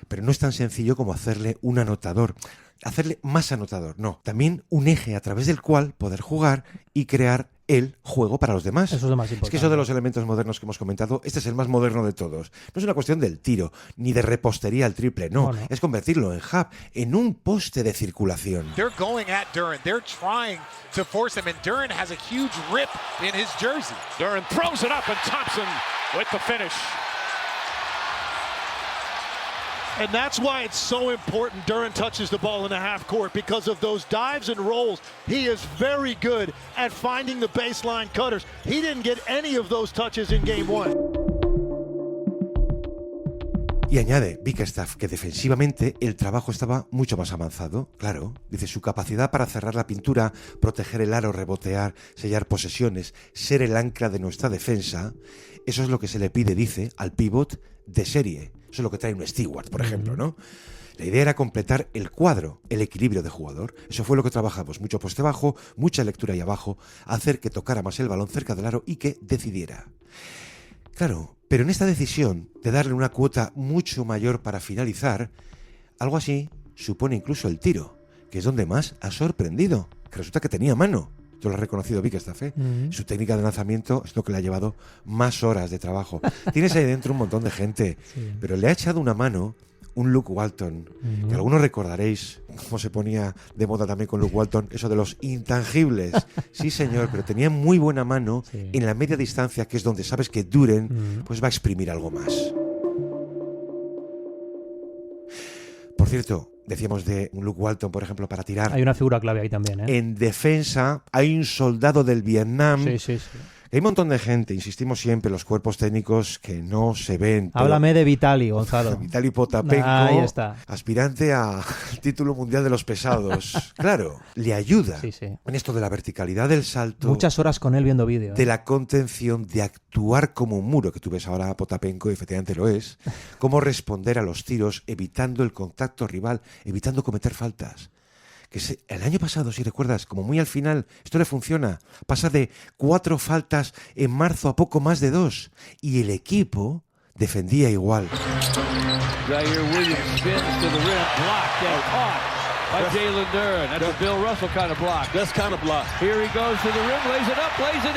pero no es tan sencillo como hacerle un anotador, hacerle más anotador, no. También un eje a través del cual poder jugar y crear el juego para los demás. Eso es lo más importante. Es que eso de los elementos modernos que hemos comentado, este es el más moderno de todos. No es una cuestión del tiro, ni de repostería al triple, no. Es convertirlo en hub, en un poste de circulación. They're going at Duren. They're trying to force him, and Duren has a huge rip in his jersey. Duren throws it up, and Thompson with the finish. And that's why it's so important Duren touches the ball in the half court, because of those dives and rolls. He is very good at finding the baseline cutters. He didn't get any of those touches in game one. Y añade Bickerstaff que defensivamente el trabajo estaba mucho más avanzado. Claro, dice, su capacidad para cerrar la pintura, proteger el aro, rebotear, sellar posesiones, ser el ancla de nuestra defensa, eso es lo que se le pide, dice, al pivot de serie. Eso es lo que trae un Stewart, por ejemplo, ¿no? La idea era completar el cuadro, el equilibrio de jugador. Eso fue lo que trabajamos. Mucho poste bajo, mucha lectura ahí abajo, hacer que tocara más el balón cerca del aro y que decidiera. Claro, pero en esta decisión de darle una cuota mucho mayor para finalizar, algo así supone incluso el tiro, que es donde más ha sorprendido, que resulta que tenía mano. Yo lo he reconocido Bickerstaff, ¿eh? Su técnica de lanzamiento es lo que le ha llevado más horas de trabajo. Tienes ahí dentro un montón de gente, pero le ha echado una mano un Luke Walton, que algunos recordaréis cómo se ponía de moda también con Luke Walton, eso de los intangibles. Sí, señor, pero tenía muy buena mano en la media distancia, que es donde sabes que Duren pues va a exprimir algo más. Por cierto, decíamos de un Luke Walton, por ejemplo, para tirar. Hay una figura clave ahí también, ¿eh? En defensa hay un soldado del Vietnam. Sí. Hay un montón de gente, insistimos siempre, los cuerpos técnicos que no se ven. Háblame de Vitali, Gonzalo. Vitali Potapenko, ahí está. Aspirante al título mundial de los pesados. Claro, le ayuda en esto de la verticalidad del salto. Muchas horas con él viendo vídeo. De la contención, de actuar como un muro, que tú ves ahora a Potapenko, y efectivamente lo es. Cómo responder a los tiros, evitando el contacto rival, evitando cometer faltas. Que el año pasado, si recuerdas, como muy al final, esto le funciona. Pasa de 4 faltas en marzo a poco más de 2. Y el equipo defendía igual. Zaire Williams spins to the rim, blocked and caught by Jalen Duren. That's a Bill Russell kind of block. That's kind of block. Here he goes to the rim, lays it up, lays it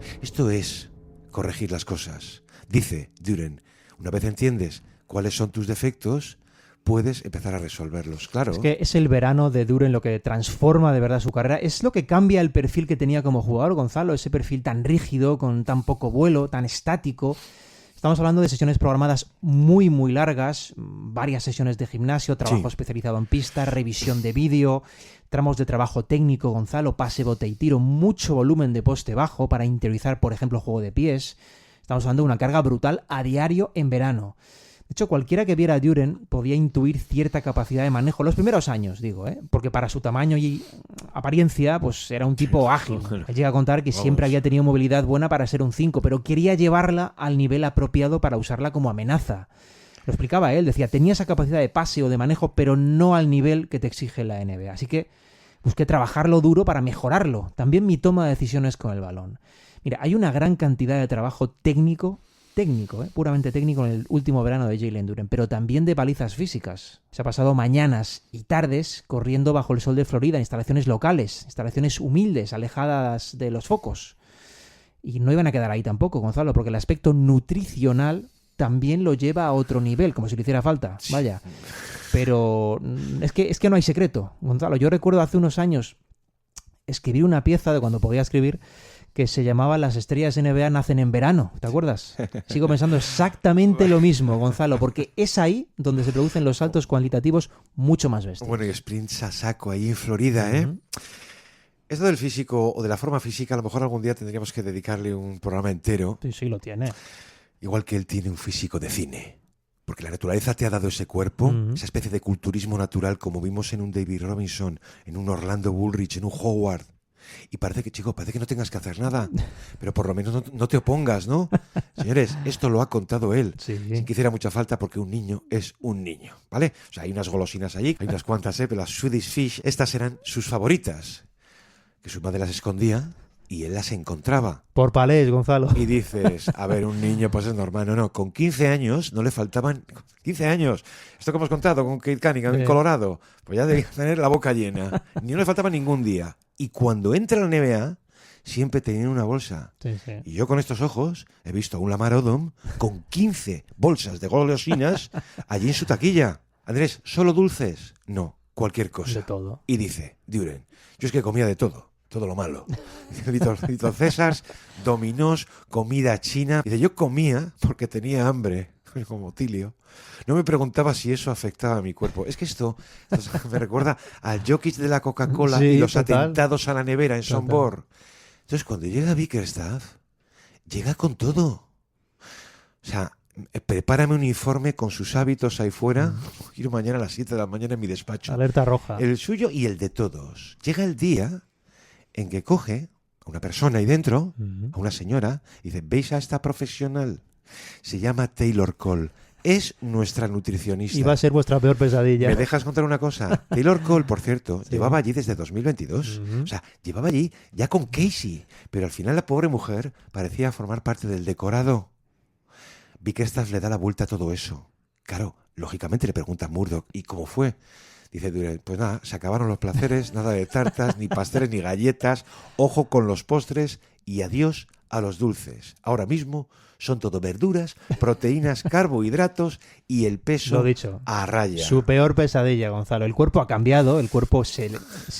in. Esto es corregir las cosas. Dice Duren, una vez entiendes cuáles son tus defectos, puedes empezar a resolverlos, claro. Es que es el verano de Duren lo que transforma de verdad su carrera. Es lo que cambia el perfil que tenía como jugador, Gonzalo, ese perfil tan rígido, con tan poco vuelo, tan estático. Estamos hablando de sesiones programadas muy, muy largas, varias sesiones de gimnasio, trabajo especializado en pista, revisión de vídeo, tramos de trabajo técnico, Gonzalo, pase, bote y tiro, mucho volumen de poste bajo para interiorizar, por ejemplo, juego de pies. Estamos hablando de una carga brutal a diario en verano. De hecho, cualquiera que viera a Duren podía intuir cierta capacidad de manejo, los primeros años, digo, porque para su tamaño y apariencia, pues era un tipo ágil. Él llega a contar que siempre había tenido movilidad buena para ser un 5, pero quería llevarla al nivel apropiado para usarla como amenaza. Lo explicaba él, decía, tenía esa capacidad de pase o de manejo, pero no al nivel que te exige la NBA. Así que busqué trabajarlo duro para mejorarlo. También mi toma de decisiones con el balón. Mira, hay una gran cantidad de trabajo técnico, puramente técnico en el último verano de Jalen Duren, pero también de palizas físicas. Se ha pasado mañanas y tardes corriendo bajo el sol de Florida en instalaciones locales, instalaciones humildes, alejadas de los focos. Y no iban a quedar ahí tampoco, Gonzalo, porque el aspecto nutricional también lo lleva a otro nivel, como si le hiciera falta, vaya. Pero es que no hay secreto, Gonzalo. Yo recuerdo hace unos años escribí una pieza de cuando podía escribir que se llamaba Las estrellas NBA nacen en verano, ¿te acuerdas? Sigo pensando exactamente lo mismo, Gonzalo, porque es ahí donde se producen los saltos cuantitativos mucho más bestias. Bueno, y sprints a saco ahí en Florida, ¿eh? Esto del físico o de la forma física, a lo mejor algún día tendríamos que dedicarle un programa entero. Sí, lo tiene. Igual que él tiene un físico de cine. Porque la naturaleza te ha dado ese cuerpo, esa especie de culturismo natural como vimos en un David Robinson, en un Orlando Bullrich, en un Howard. Y parece que no tengas que hacer nada, pero por lo menos no te opongas, ¿no? Señores, esto lo ha contado él, sin que hiciera mucha falta, porque un niño es un niño, ¿vale? O sea, hay unas golosinas allí, hay unas cuantas, pero las Swedish Fish, estas eran sus favoritas, que su madre las escondía y él las encontraba. Por palés, Gonzalo. Y dices, a ver, un niño pues es normal. No, con 15 años no le faltaban... 15 años. Esto que hemos contado con Cade Cunningham en Colorado, pues ya debía tener la boca llena. No le faltaba ningún día. Y cuando entra a la NBA, siempre tenía una bolsa. Sí. Y yo con estos ojos he visto a un Lamar Odom con 15 bolsas de golosinas allí en su taquilla. Andrés, ¿solo dulces? No, cualquier cosa. De todo. Y dice, Duren, yo es que comía de todo. Todo lo malo. Little Césars, dominós, comida china. Dice, yo comía porque tenía hambre, como Tilio. No me preguntaba si eso afectaba a mi cuerpo. Es que esto me recuerda al Jokic de la Coca-Cola y los atentados a la nevera en Sombor. Entonces, cuando llega Bickerstaff, llega con todo. O sea, prepárame un informe con sus hábitos ahí fuera. Ir mañana a las 7 de la mañana en mi despacho. Alerta roja. El suyo y el de todos. Llega el día en que coge a una persona ahí dentro, a una señora, y dice, ¿veis a esta profesional? Se llama Taylor Cole. Es nuestra nutricionista. Y va a ser vuestra peor pesadilla. ¿Me dejas contar una cosa? Taylor Cole, por cierto, llevaba allí desde 2022. O sea, llevaba allí ya con Casey. Pero al final la pobre mujer parecía formar parte del decorado. Bickerstaff le da la vuelta a todo eso. Claro, lógicamente le pregunta a Murdoch, ¿y cómo fue? Dice Duren, pues nada, se acabaron los placeres, nada de tartas, ni pasteles, ni galletas, ojo con los postres y adiós a los dulces. Ahora mismo son todo verduras, proteínas, carbohidratos y el peso Lo dicho, a raya. Su peor pesadilla, Gonzalo. El cuerpo ha cambiado, el cuerpo se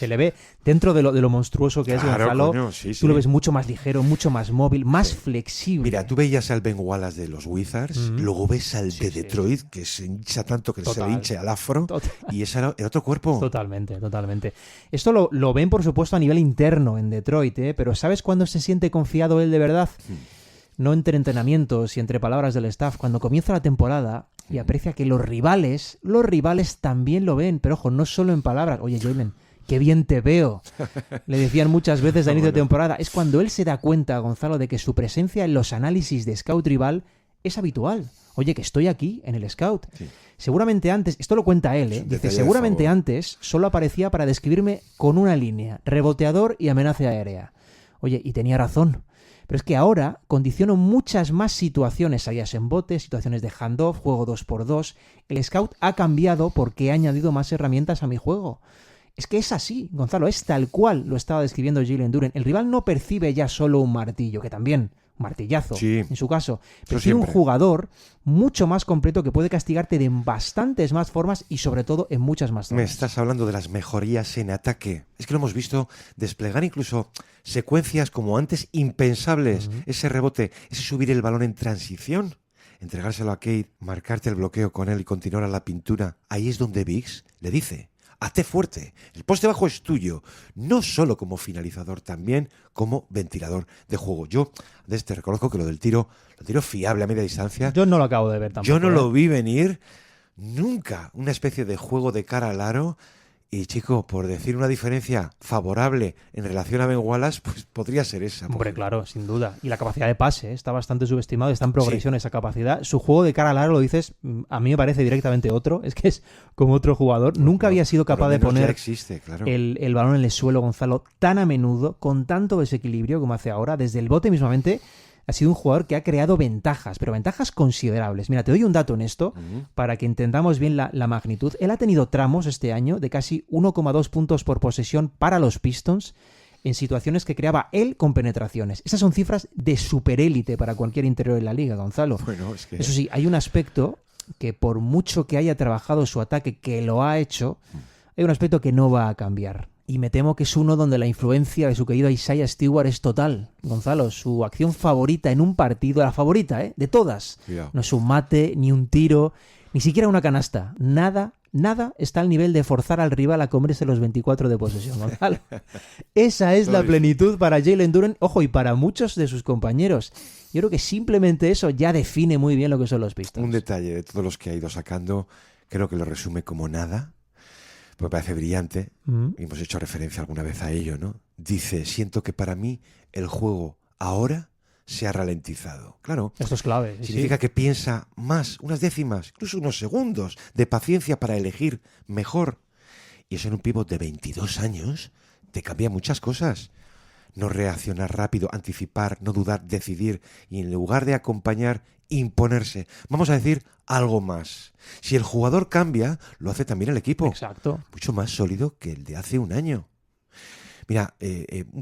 le ve dentro de lo monstruoso que es, Gonzalo. Coño, Tú lo ves mucho más ligero, mucho más móvil, más flexible. Mira, tú veías al Ben Wallace de los Wizards, luego ves al de Detroit, que se hincha tanto que se le hinche al afro, y ese era otro cuerpo. Totalmente. Esto lo ven, por supuesto, a nivel interno en Detroit, pero ¿sabes cuándo se siente confiado él de verdad? No entre entrenamientos y entre palabras del staff, cuando comienza la temporada y aprecia que los rivales también lo ven, pero ojo, no solo en palabras. Oye, Jalen, qué bien te veo. Le decían muchas veces a inicio de temporada. Es cuando él se da cuenta, Gonzalo, de que su presencia en los análisis de scout rival es habitual. Oye, que estoy aquí en el scout. Sí. Seguramente antes, esto lo cuenta él, dice, seguramente antes solo aparecía para describirme con una línea, reboteador y amenaza aérea. Oye, y tenía razón. Pero es que ahora condiciono muchas más situaciones, salidas en bote, situaciones de handoff, juego 2x2. El scout ha cambiado porque he añadido más herramientas a mi juego. Es que es así, Gonzalo, es tal cual lo estaba describiendo Jalen Duren. El rival no percibe ya solo un martillo, que también, martillazo, en su caso, percibe un jugador mucho más completo que puede castigarte de bastantes más formas y sobre todo en muchas más zonas. Me estás hablando de las mejorías en ataque. Es que lo hemos visto desplegar incluso secuencias como antes impensables. Ese rebote, ese subir el balón en transición, entregárselo a Cade, marcarte el bloqueo con él y continuar a la pintura. Ahí es donde Biggs le dice, hazte fuerte, el poste bajo es tuyo, no solo como finalizador, también como ventilador de juego. Yo te reconozco que lo tiro fiable a media distancia. Yo no lo acabo de ver tampoco. Yo no lo vi venir nunca. Una especie de juego de cara al aro. Y chico, por decir una diferencia favorable en relación a Ben Wallace, pues podría ser esa. Hombre, claro, sin duda. Y la capacidad de pase está bastante subestimado, está en progresión esa capacidad. Su juego de cara al aro, lo dices, a mí me parece directamente otro. Es que es como otro jugador. Nunca había sido capaz de poner el balón en el suelo, Gonzalo, tan a menudo, con tanto desequilibrio como hace ahora. Desde el bote mismamente, ha sido un jugador que ha creado ventajas, pero ventajas considerables. Mira, te doy un dato en esto para que entendamos bien la magnitud. Él ha tenido tramos este año de casi 1,2 puntos por posesión para los Pistons en situaciones que creaba él con penetraciones. Esas son cifras de superélite para cualquier interior de la liga, Gonzalo. Bueno, es que... Eso sí, hay un aspecto que por mucho que haya trabajado su ataque, que lo ha hecho, hay un aspecto que no va a cambiar. Y me temo que es uno donde la influencia de su querido Isaiah Stewart es total. Gonzalo, su acción favorita en un partido, la favorita, de todas. Cuidado. No es un mate, ni un tiro, ni siquiera una canasta. Nada Nada está al nivel de forzar al rival a comerse los 24 de posesión, Gonzalo. Esa es la plenitud para Jalen Duren, ojo, y para muchos de sus compañeros. Yo creo que simplemente eso ya define muy bien lo que son los Pistons. Un detalle de todos los que ha ido sacando, creo que lo resume como nada, porque me parece brillante, y hemos hecho referencia alguna vez a ello, ¿no? Dice, siento que para mí el juego ahora se ha ralentizado. Claro. Esto es clave. Significa que piensa más, unas décimas, incluso unos segundos de paciencia para elegir mejor. Y eso en un pívot de 22 años te cambia muchas cosas. No reaccionar rápido, anticipar, no dudar, decidir y en lugar de acompañar, imponerse. Vamos a decir algo más. Si el jugador cambia, lo hace también el equipo. Exacto. Mucho más sólido que el de hace un año. Mira,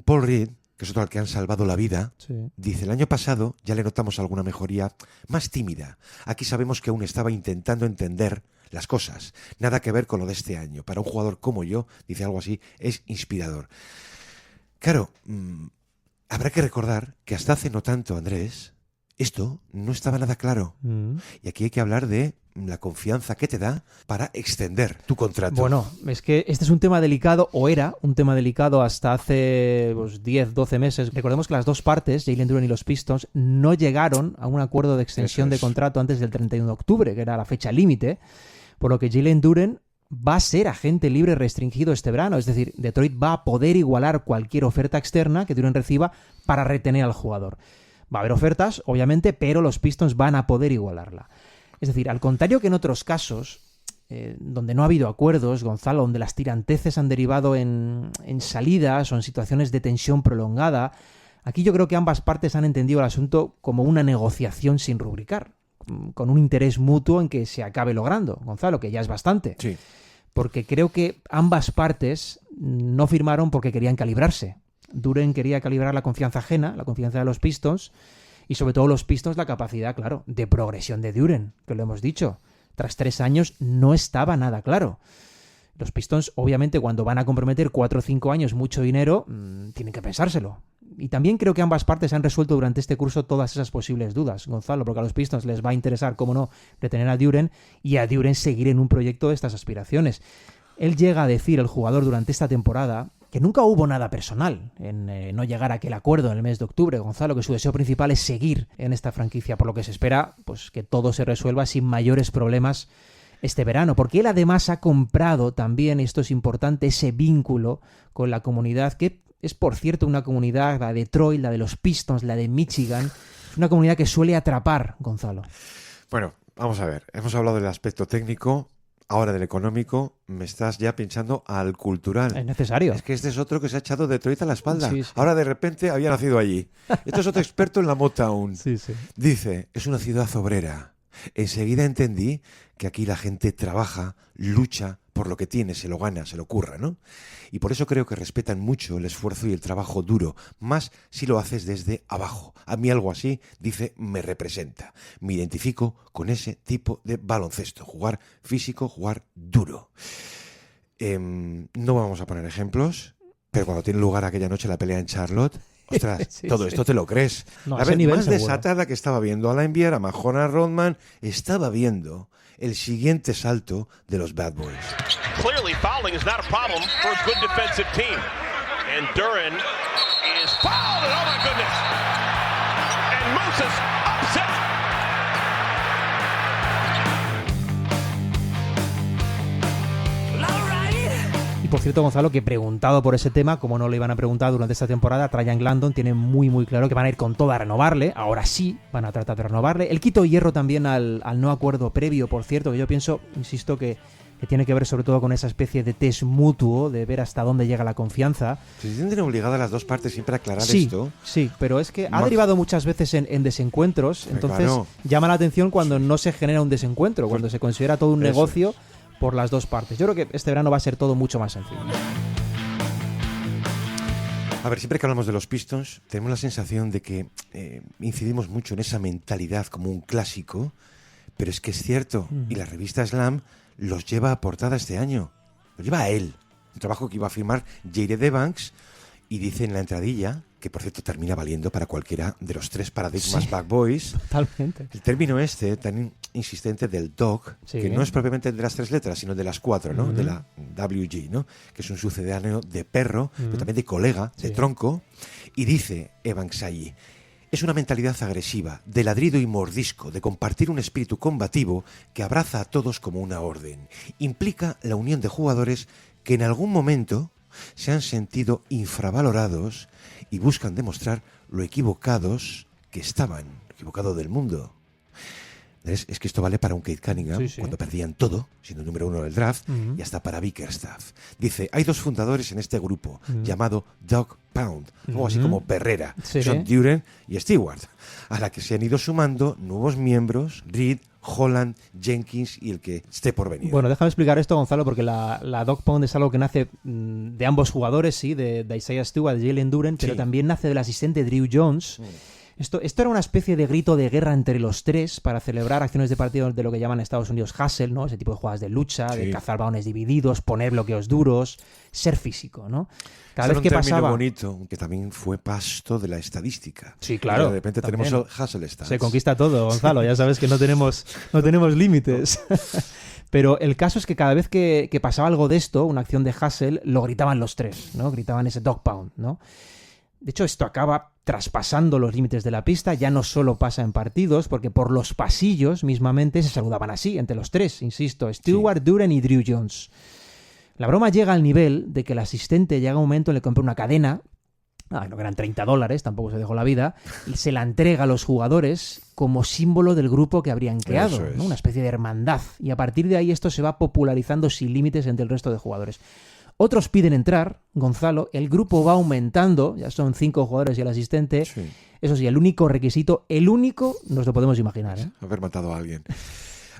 Paul Reed, que es otro al que han salvado la vida, dice, el año pasado ya le notamos alguna mejoría más tímida. Aquí sabemos que aún estaba intentando entender las cosas. Nada que ver con lo de este año. Para un jugador como yo, dice algo así, es inspirador. Claro, habrá que recordar que hasta hace no tanto, Andrés, esto no estaba nada claro. Y aquí hay que hablar de la confianza que te da para extender tu contrato. Bueno, es que este es un tema delicado, o era un tema delicado hasta hace 10, 12 meses. Recordemos que las dos partes, Jalen Duren y los Pistons, no llegaron a un acuerdo de extensión de contrato antes del 31 de octubre, que era la fecha límite, por lo que Jalen Duren va a ser agente libre restringido este verano. Es decir, Detroit va a poder igualar cualquier oferta externa que Duren reciba para retener al jugador. Va a haber ofertas, obviamente, pero los Pistons van a poder igualarla. Es decir, al contrario que en otros casos, donde no ha habido acuerdos, Gonzalo, donde las tiranteces han derivado en salidas o en situaciones de tensión prolongada, aquí yo creo que ambas partes han entendido el asunto como una negociación sin rubricar, con un interés mutuo en que se acabe logrando, Gonzalo, que ya es bastante. Sí. Porque creo que ambas partes no firmaron porque querían calibrarse. Duren quería calibrar la confianza ajena, la confianza de los Pistons, y sobre todo los Pistons la capacidad, claro, de progresión de Duren, que lo hemos dicho. Tras 3 años no estaba nada claro. Los Pistons, obviamente, cuando van a comprometer 4 o 5 años mucho dinero, tienen que pensárselo. Y también creo que ambas partes han resuelto durante este curso todas esas posibles dudas, Gonzalo, porque a los Pistons les va a interesar, cómo no, retener a Duren y a Duren seguir en un proyecto de estas aspiraciones. Él llega a decir, el jugador, durante esta temporada, que nunca hubo nada personal en no llegar a aquel acuerdo en el mes de octubre, Gonzalo, que su deseo principal es seguir en esta franquicia, por lo que se espera pues que todo se resuelva sin mayores problemas este verano, porque él además ha comprado también, esto es importante, ese vínculo con la comunidad, que es por cierto una comunidad, la de Detroit, la de los Pistons, la de Michigan, es una comunidad que suele atrapar, Gonzalo. Bueno, vamos a ver, hemos hablado del aspecto técnico. Ahora del económico, me estás ya pinchando al cultural. Es necesario. Es que este es otro que se ha echado Detroit a la espalda. Sí, sí. Ahora de repente había nacido allí. Esto es otro experto en la Motown. Sí, sí. Dice, es una ciudad obrera. Enseguida entendí que aquí la gente trabaja, lucha por lo que tiene, se lo gana, se lo curra, ¿no? Y por eso creo que respetan mucho el esfuerzo y el trabajo duro, más si lo haces desde abajo. A mí algo así, dice, me representa. Me identifico con ese tipo de baloncesto, jugar físico, jugar duro. No vamos a poner ejemplos, pero cuando tiene lugar aquella noche la pelea en Charlotte, ostras, sí, todo sí. esto te lo crees. No, La ese vez nivel más seguro. desatada que estaba viendo a la Enviar, a Mahona Rodman, estaba viendo el siguiente salto de los Bad Boys. Clearly, fouling is not a problem for a good defensive team. And Duren is fouled, and oh my goodness! And Moses upset. Y por cierto, Gonzalo, que preguntado por ese tema, como no le iban a preguntar durante esta temporada, Trajan Landon tiene muy muy claro que van a ir con todo a renovarle. Ahora sí van a tratar de renovarle. El quito hierro también al no acuerdo previo, por cierto, que yo pienso, insisto, que tiene que ver sobre todo con esa especie de test mutuo, de ver hasta dónde llega la confianza. Se sienten obligadas las dos partes siempre a aclarar Sí, esto. sí, pero es que ha derivado muchas veces en desencuentros, entonces claro. llama la atención cuando no se genera un desencuentro, cuando se considera todo un Eso negocio por las dos partes. Yo creo que este verano va a ser todo mucho más sencillo. A ver, siempre que hablamos de los Pistons, tenemos la sensación de que incidimos mucho en esa mentalidad como un clásico, pero es que es cierto, y la revista Slam los lleva a portada este año, lo lleva a él, un trabajo que iba a firmar Jared Evans, Y dice en la entradilla, que por cierto termina valiendo para cualquiera de los 3 paradigmas Bad Boys. Totalmente. El término tan insistente del dog, que no es propiamente de las 3 letras, sino de las 4, ¿no? De la WG, ¿no? Que es un sucedáneo de perro, pero también de colega, de tronco. Y dice Evan Xayi, es una mentalidad agresiva, de ladrido y mordisco, de compartir un espíritu combativo que abraza a todos como una orden. Implica la unión de jugadores que en algún momento se han sentido infravalorados y buscan demostrar lo equivocados que estaban, lo equivocado del mundo. Es que esto vale para un Cade Cunningham, cuando perdían todo, siendo el número 1 del draft, y hasta para Bickerstaff. Dice, hay 2 fundadores en este grupo, llamado Dog Pound, algo así como Perrera, son Duren y Stewart, a la que se han ido sumando nuevos miembros, Reed, Holland, Jenkins y el que esté por venir. Bueno, déjame explicar esto, Gonzalo, porque la Dog Pound es algo que nace de ambos jugadores, sí, de Isaiah Stewart, de Jalen Duren, pero también nace del asistente Drew Jones. Esto era una especie de grito de guerra entre los 3 para celebrar acciones de partido de lo que llaman en Estados Unidos hustle, ¿no? Ese tipo de jugadas de lucha, de cazar balones divididos, poner bloqueos duros, ser físico, ¿no? Cada vez que pasaba... bonito, que también fue pasto de la estadística. Sí, claro. Y de repente tenemos el hustle stance. Se conquista todo, Gonzalo, ya sabes que no tenemos límites. Pero el caso es que cada vez que pasaba algo de esto, una acción de hustle, lo gritaban los 3, ¿no? Gritaban ese dog pound, ¿no? De hecho, esto acaba traspasando los límites de la pista, ya no solo pasa en partidos, porque por los pasillos mismamente se saludaban así, entre los 3, insisto, Stewart, Duren y Drew Jones. La broma llega al nivel de que el asistente llega a un momento en el que compra una cadena, no que eran $30, tampoco se dejó la vida, y se la entrega a los jugadores como símbolo del grupo que habrían creado, ¿no? Una especie de hermandad, y a partir de ahí esto se va popularizando sin límites entre el resto de jugadores. Otros piden entrar, Gonzalo, el grupo va aumentando, ya son 5 jugadores y el asistente. Eso sí, el único requisito, nos lo podemos imaginar, ¿eh? Haber matado a alguien.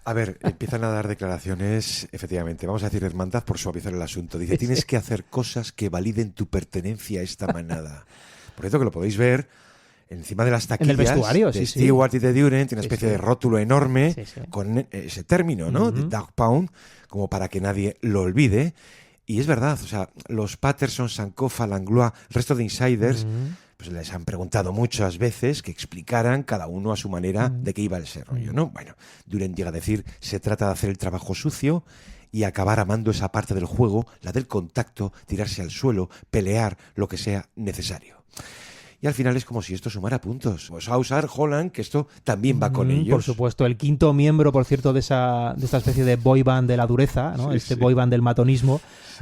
A ver, empiezan a dar declaraciones, efectivamente, vamos a decir hermandad por suavizar el asunto. Dice, tienes que hacer cosas que validen tu pertenencia a esta manada. Por cierto, que lo podéis ver encima de las taquillas en el vestuario, de Stewart y de Duren, tiene una especie de rótulo enorme con ese término, ¿no? De Dog Pound, como para que nadie lo olvide. Y es verdad, o sea, los Patterson, Sankofa, Langlois, el resto de insiders, pues les han preguntado muchas veces que explicaran cada uno a su manera de qué iba ese rollo, ¿no? Bueno, Duren llega a decir, se trata de hacer el trabajo sucio y acabar amando esa parte del juego, la del contacto, tirarse al suelo, pelear, lo que sea necesario. Y al final es como si esto sumara puntos. Pues a usar Holland, que esto también va con ellos. Por supuesto, el 5º miembro, por cierto, de esta especie de boy band de la dureza, ¿no? Boy band del matonismo,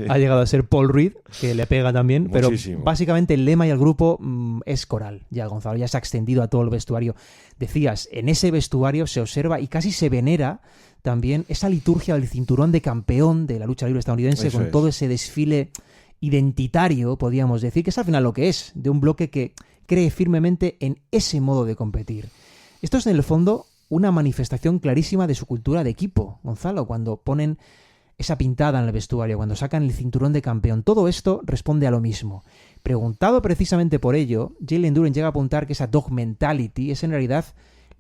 ha llegado a ser Paul Reed, que le pega también. Muchísimo. Pero básicamente el lema y el grupo es coral. Ya, Gonzalo, ya se ha extendido a todo el vestuario. Decías, en ese vestuario se observa y casi se venera también esa liturgia del cinturón de campeón de la lucha libre estadounidense, con todo ese desfile identitario, podríamos decir, que es al final lo que es, de un bloque que cree firmemente en ese modo de competir. Esto es en el fondo una manifestación clarísima de su cultura de equipo, Gonzalo, cuando ponen esa pintada en el vestuario, cuando sacan el cinturón de campeón. Todo esto responde a lo mismo. Preguntado precisamente por ello, Jalen Duren llega a apuntar que esa dog mentality es en realidad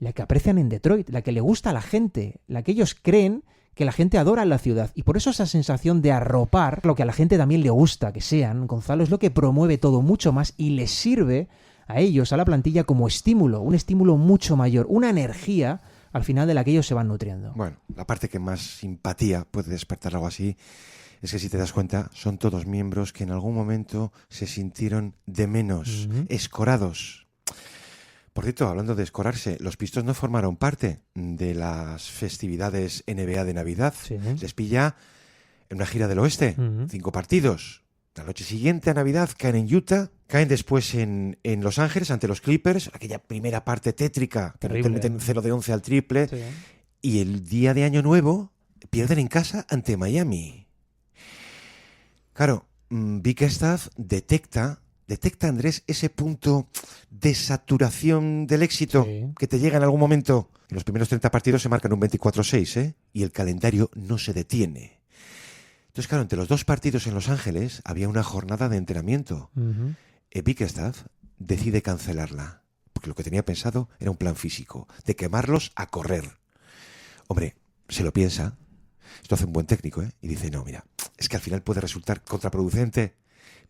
la que aprecian en Detroit, la que le gusta a la gente, la que ellos creen que la gente adora en la ciudad. Y por eso esa sensación de arropar, lo que a la gente también le gusta que sean, Gonzalo, es lo que promueve todo mucho más y les sirve a ellos, a la plantilla, como estímulo, un estímulo mucho mayor, una energía al final de la que ellos se van nutriendo. Bueno, la parte que más simpatía puede despertar algo así es que, si te das cuenta, son todos miembros que en algún momento se sintieron de menos, escorados. Por cierto, hablando de escorarse, los Pistons no formaron parte de las festividades NBA de Navidad. Les pilla en una gira del oeste, 5 partidos. La noche siguiente a Navidad caen en Utah, caen después en Los Ángeles ante los Clippers, aquella primera parte tétrica, que te meten 0 de 11 al triple, y el día de Año Nuevo pierden en casa ante Miami. Claro, Bickerstaff detecta, Andrés, ese punto de saturación del éxito que te llega en algún momento. En los primeros 30 partidos se marcan un 24-6, y el calendario no se detiene. Entonces, claro, entre los 2 partidos en Los Ángeles había una jornada de entrenamiento. Bickerstaff decide cancelarla, porque lo que tenía pensado era un plan físico, de quemarlos a correr. Hombre, se lo piensa, esto hace un buen técnico, y dice, no, mira, es que al final puede resultar contraproducente,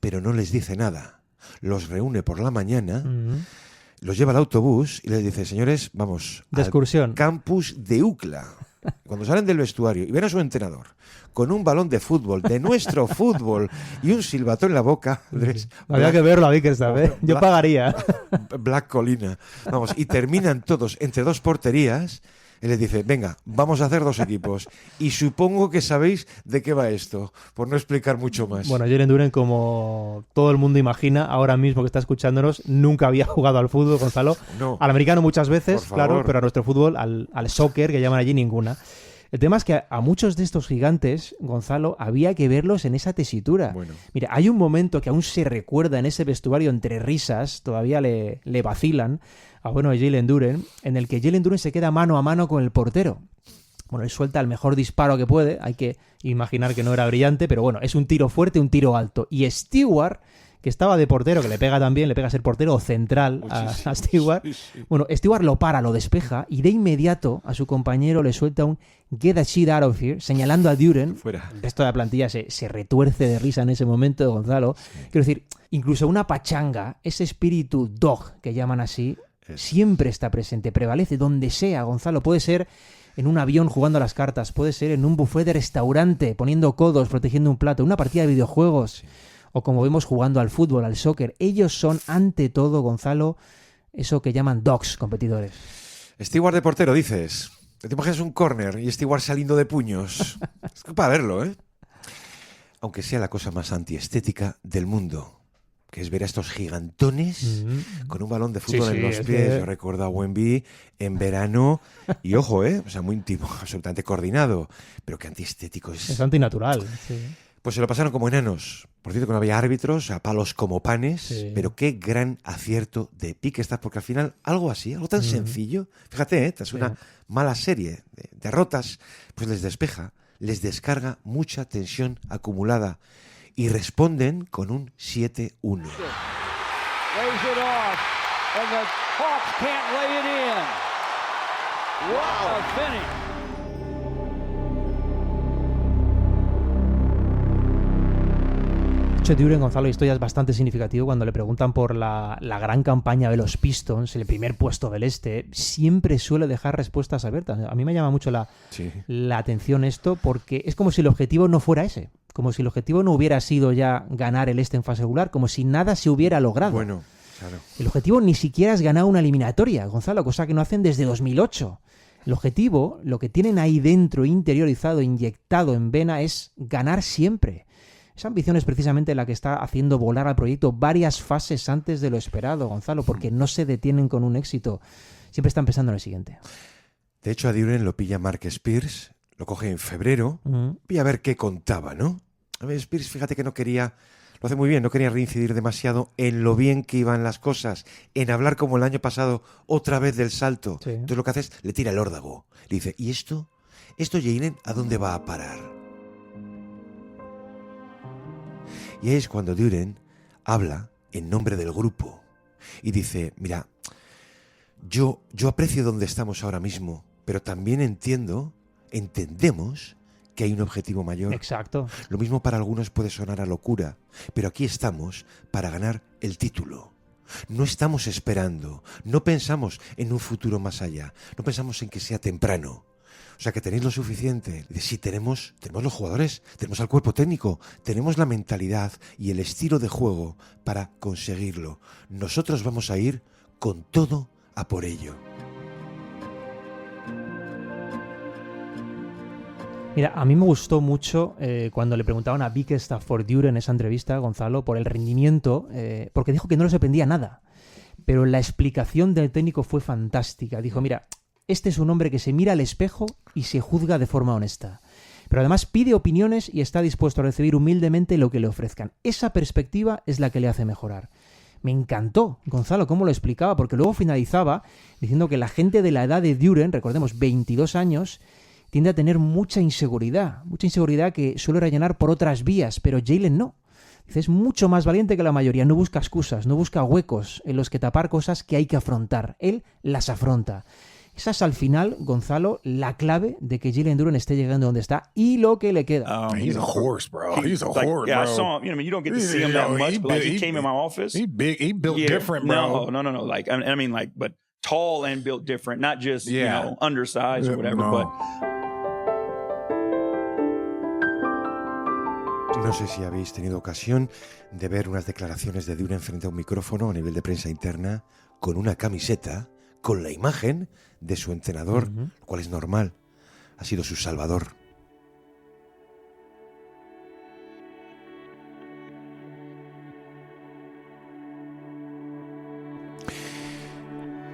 pero no les dice nada. los reúne por la mañana, los lleva al autobús y les dice, señores, vamos de excursión al campus de UCLA. Cuando salen del vestuario y ven a su entrenador con un balón de fútbol, de nuestro fútbol, y un silbato en la boca, Andrés, había que verlo a Bickerstaff, ¿eh? Yo pagaría. Black Colina. Vamos, y terminan todos entre dos porterías. Él les dice, venga, vamos a hacer 2 equipos. Y supongo que sabéis de qué va esto, por no explicar mucho más. Bueno, Jalen Duren, como todo el mundo imagina, ahora mismo que está escuchándonos, nunca había jugado al fútbol, Gonzalo. No. Al americano muchas veces, Por claro, favor. pero a nuestro fútbol, al soccer, que llaman allí, ninguna. El tema es que a muchos de estos gigantes, Gonzalo, había que verlos en esa tesitura. Bueno. Mira, hay un momento que aún se recuerda en ese vestuario entre risas, todavía le vacilan a Jalen Duren, en el que Jalen Duren se queda mano a mano con el portero. Bueno, él suelta el mejor disparo que puede, hay que imaginar que no era brillante, pero bueno, es un tiro fuerte, un tiro alto. Y Stewart, que estaba de portero, que le pega también, le pega a ser portero central a Stewart. Bueno, Stewart lo para, lo despeja y de inmediato a su compañero le suelta un "get the shit out of here", señalando a Duren. Fuera. El resto de la plantilla se retuerce de risa en ese momento, Gonzalo. Quiero decir, incluso una pachanga, ese espíritu dog que llaman así, siempre está presente, prevalece donde sea, Gonzalo. Puede ser en un avión jugando a las cartas, puede ser en un buffet de restaurante, poniendo codos, protegiendo un plato, una partida de videojuegos, o como vemos jugando al fútbol, al soccer. Ellos son, ante todo, Gonzalo, eso que llaman dogs, competidores. Stewart de portero, dices. Te imaginas un córner y Stewart saliendo de puños. Es para verlo, ¿eh? Aunque sea la cosa más antiestética del mundo, que es ver a estos gigantones con un balón de fútbol en los pies. Yo recuerdo a Wemby en verano y ojo, o sea, muy íntimo, absolutamente coordinado, pero qué antiestético es. Es antinatural. Sí. Pues se lo pasaron como enanos. Por cierto que no había árbitros, a palos como panes, Sí. pero qué gran acierto de Bickerstaff, porque al final algo así, algo tan sencillo, fíjate, tras una mala serie de derrotas, pues les despeja, les descarga mucha tensión acumulada y responden con un 7-1. Lays it off, and the Hawks can't lay it in. What a finish. Duren, Gonzalo, esto ya es bastante significativo cuando le preguntan por la gran campaña de los Pistons, el primer puesto del este, siempre suele dejar respuestas abiertas. A mí me llama mucho la atención esto, porque es como si el objetivo no fuera ese, como si el objetivo no hubiera sido ya ganar el este en fase regular, como si nada se hubiera logrado. Bueno, claro. El objetivo ni siquiera es ganar una eliminatoria, Gonzalo, cosa que no hacen desde 2008. El objetivo, lo que tienen ahí dentro, interiorizado, inyectado en vena, es ganar siempre. Esa ambición es precisamente la que está haciendo volar al proyecto varias fases antes de lo esperado, Gonzalo, porque no se detienen con un éxito. Siempre están pensando en el siguiente. De hecho, a Duren lo pilla Mark Spears, lo coge en febrero, y a ver qué contaba, ¿no? A ver, Spears, fíjate que no quería, lo hace muy bien, no quería reincidir demasiado en lo bien que iban las cosas, en hablar como el año pasado otra vez del salto. Sí. Entonces lo que hace es, le tira el órdago. Le dice, ¿y esto? ¿Esto, Jalen, a dónde va a parar? Y ahí es cuando Duren habla en nombre del grupo y dice, mira, yo aprecio donde estamos ahora mismo, pero también entendemos que hay un objetivo mayor. Exacto. Lo mismo para algunos puede sonar a locura, pero aquí estamos para ganar el título. No estamos esperando, no pensamos en un futuro más allá, no pensamos en que sea temprano. O sea, que tenéis lo suficiente. Sí, tenemos los jugadores, tenemos al cuerpo técnico, tenemos la mentalidad y el estilo de juego para conseguirlo. Nosotros vamos a ir con todo a por ello. Mira, a mí me gustó mucho cuando le preguntaban a Bickerstaff por Duren en esa entrevista, Gonzalo, por el rendimiento, porque dijo que no le sorprendía nada. Pero la explicación del técnico fue fantástica. Dijo, mira, este es un hombre que se mira al espejo y se juzga de forma honesta. Pero además pide opiniones y está dispuesto a recibir humildemente lo que le ofrezcan. Esa perspectiva es la que le hace mejorar. Me encantó, Gonzalo, cómo lo explicaba, porque luego finalizaba diciendo que la gente de la edad de Duren, recordemos, 22 años, tiende a tener mucha inseguridad que suele rellenar por otras vías, pero Jalen no. Dice, es mucho más valiente que la mayoría, no busca excusas, no busca huecos en los que tapar cosas que hay que afrontar. Él las afronta. Esa es al final, Gonzalo, la clave de que Jalen Duren esté llegando donde está y lo que le queda. He's a horse, bro. He's a horse, yeah, bro. I saw him. You don't get to see him that much, but he came in my office. He big. He built different, bro. No. Like, I mean, like, but tall and built different, not just, undersized or whatever, but... No sé si habéis tenido ocasión de ver unas declaraciones de Duren frente a un micrófono a nivel de prensa interna con una camiseta con la imagen de su entrenador, lo cual es normal. Ha sido su salvador.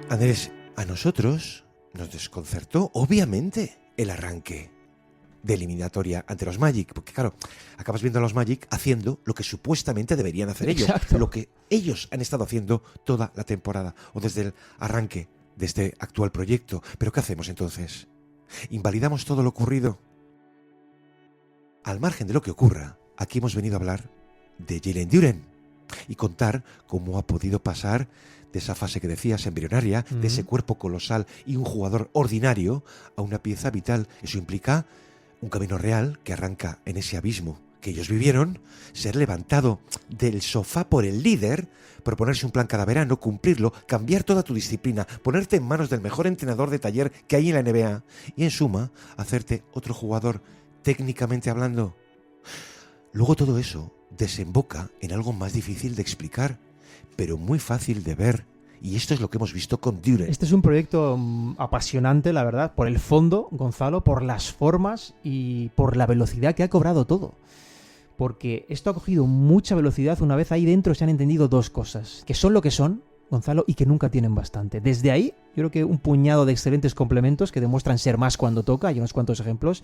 Andrés, a nosotros nos desconcertó, obviamente, el arranque de eliminatoria ante los Magic, porque claro, acabas viendo a los Magic haciendo lo que supuestamente deberían hacer ellos, lo que ellos han estado haciendo toda la temporada, o desde el arranque de este actual proyecto. Pero ¿qué hacemos entonces? ¿Invalidamos todo lo ocurrido? Al margen de lo que ocurra, aquí hemos venido a hablar de Jalen Duren y contar cómo ha podido pasar de esa fase que decías embrionaria, de ese cuerpo colosal y un jugador ordinario, a una pieza vital. Eso implica un camino real que arranca en ese abismo que ellos vivieron, ser levantado del sofá por el líder, proponerse un plan cada verano, cumplirlo, cambiar toda tu disciplina, ponerte en manos del mejor entrenador de taller que hay en la NBA y, en suma, hacerte otro jugador técnicamente hablando. Luego todo eso desemboca en algo más difícil de explicar, pero muy fácil de ver. Y esto es lo que hemos visto con Duren. Este es un proyecto apasionante, la verdad, por el fondo, Gonzalo, por las formas y por la velocidad que ha cobrado todo. Porque esto ha cogido mucha velocidad. Una vez ahí dentro se han entendido dos cosas, que son lo que son, Gonzalo, y que nunca tienen bastante. Desde ahí, yo creo que un puñado de excelentes complementos que demuestran ser más cuando toca, hay unos cuantos ejemplos,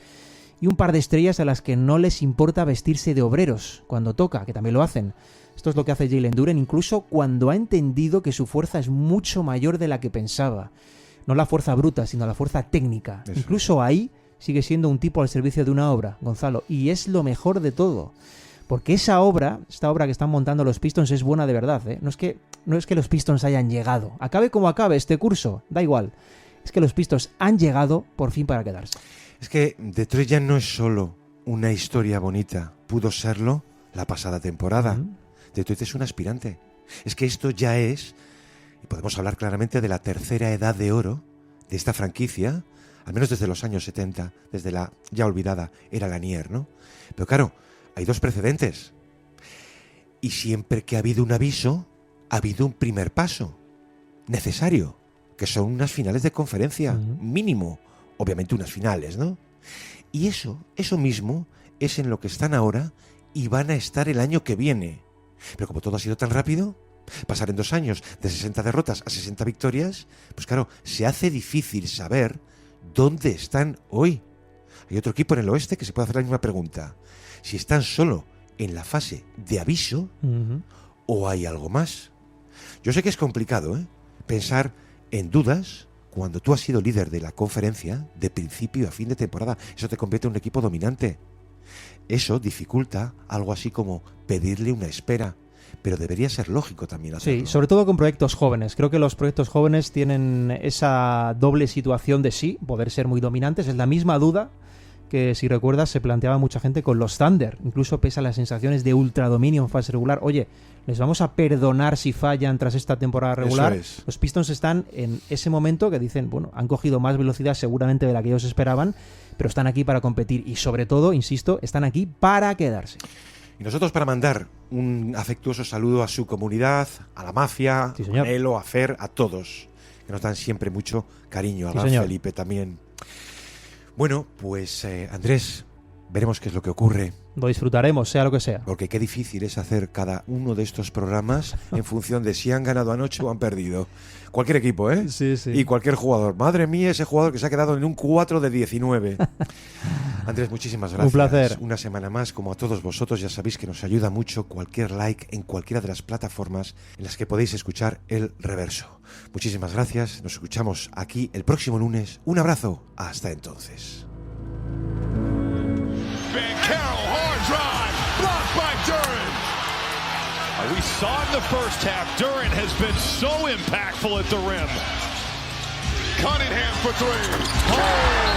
y un par de estrellas a las que no les importa vestirse de obreros cuando toca, que también lo hacen. Esto es lo que hace Jalen Duren, incluso cuando ha entendido que su fuerza es mucho mayor de la que pensaba. No la fuerza bruta, sino la fuerza técnica. Eso. Incluso ahí sigue siendo un tipo al servicio de una obra, Gonzalo. Y es lo mejor de todo. Porque esta obra que están montando los Pistons es buena de verdad, ¿eh? No es que los Pistons hayan llegado. Acabe como acabe este curso, da igual. Es que los Pistons han llegado por fin para quedarse. Es que Detroit ya no es solo una historia bonita. Pudo serlo la pasada temporada. Detroit es un aspirante. Es que esto ya es, y podemos hablar claramente de la tercera edad de oro de esta franquicia, al menos desde los años 70, desde la ya olvidada era Lanier, ¿no? Pero claro, hay dos precedentes. Y siempre que ha habido un aviso, ha habido un primer paso necesario, que son unas finales de conferencia, mínimo, obviamente unas finales, ¿no? Y eso mismo es en lo que están ahora y van a estar el año que viene. Pero como todo ha sido tan rápido, pasar en 2 años de 60 derrotas a 60 victorias, pues claro, se hace difícil saber dónde están hoy. Hay otro equipo en el oeste que se puede hacer la misma pregunta. Si están solo en la fase de aviso o hay algo más. Yo sé que es complicado, pensar en dudas cuando tú has sido líder de la conferencia de principio a fin de temporada. Eso te convierte en un equipo dominante. Eso dificulta algo así como pedirle una espera, pero debería ser lógico también hacerlo. Sí, sobre todo con proyectos jóvenes. Creo que los proyectos jóvenes tienen esa doble situación de sí, poder ser muy dominantes. Es la misma duda que, si recuerdas, se planteaba mucha gente con los Thunder, incluso pese a las sensaciones de ultradominio en fase regular. Oye, ¿les vamos a perdonar si fallan tras esta temporada regular? Eso es. Los Pistons están en ese momento que dicen, bueno, han cogido más velocidad seguramente de la que ellos esperaban, pero están aquí para competir y, sobre todo, insisto, están aquí para quedarse. Y nosotros para mandar un afectuoso saludo a su comunidad, a la mafia, sí, a Manelo, a Fer, a todos, que nos dan siempre mucho cariño, a sí, Felipe también. Bueno, pues Andrés, veremos qué es lo que ocurre. Lo disfrutaremos, sea lo que sea. Porque qué difícil es hacer cada uno de estos programas en función de si han ganado anoche o han perdido. Cualquier equipo, ¿eh? Sí, sí. Y cualquier jugador. Madre mía, ese jugador que se ha quedado en un 4 de 19. Andrés, muchísimas gracias. Un placer. Una semana más, como a todos vosotros, ya sabéis que nos ayuda mucho cualquier like en cualquiera de las plataformas en las que podéis escuchar El Reverso. Muchísimas gracias. Nos escuchamos aquí el próximo lunes. Un abrazo. Hasta entonces. We saw in the first half, Duren has been so impactful at the rim. Cunningham for three. Oh!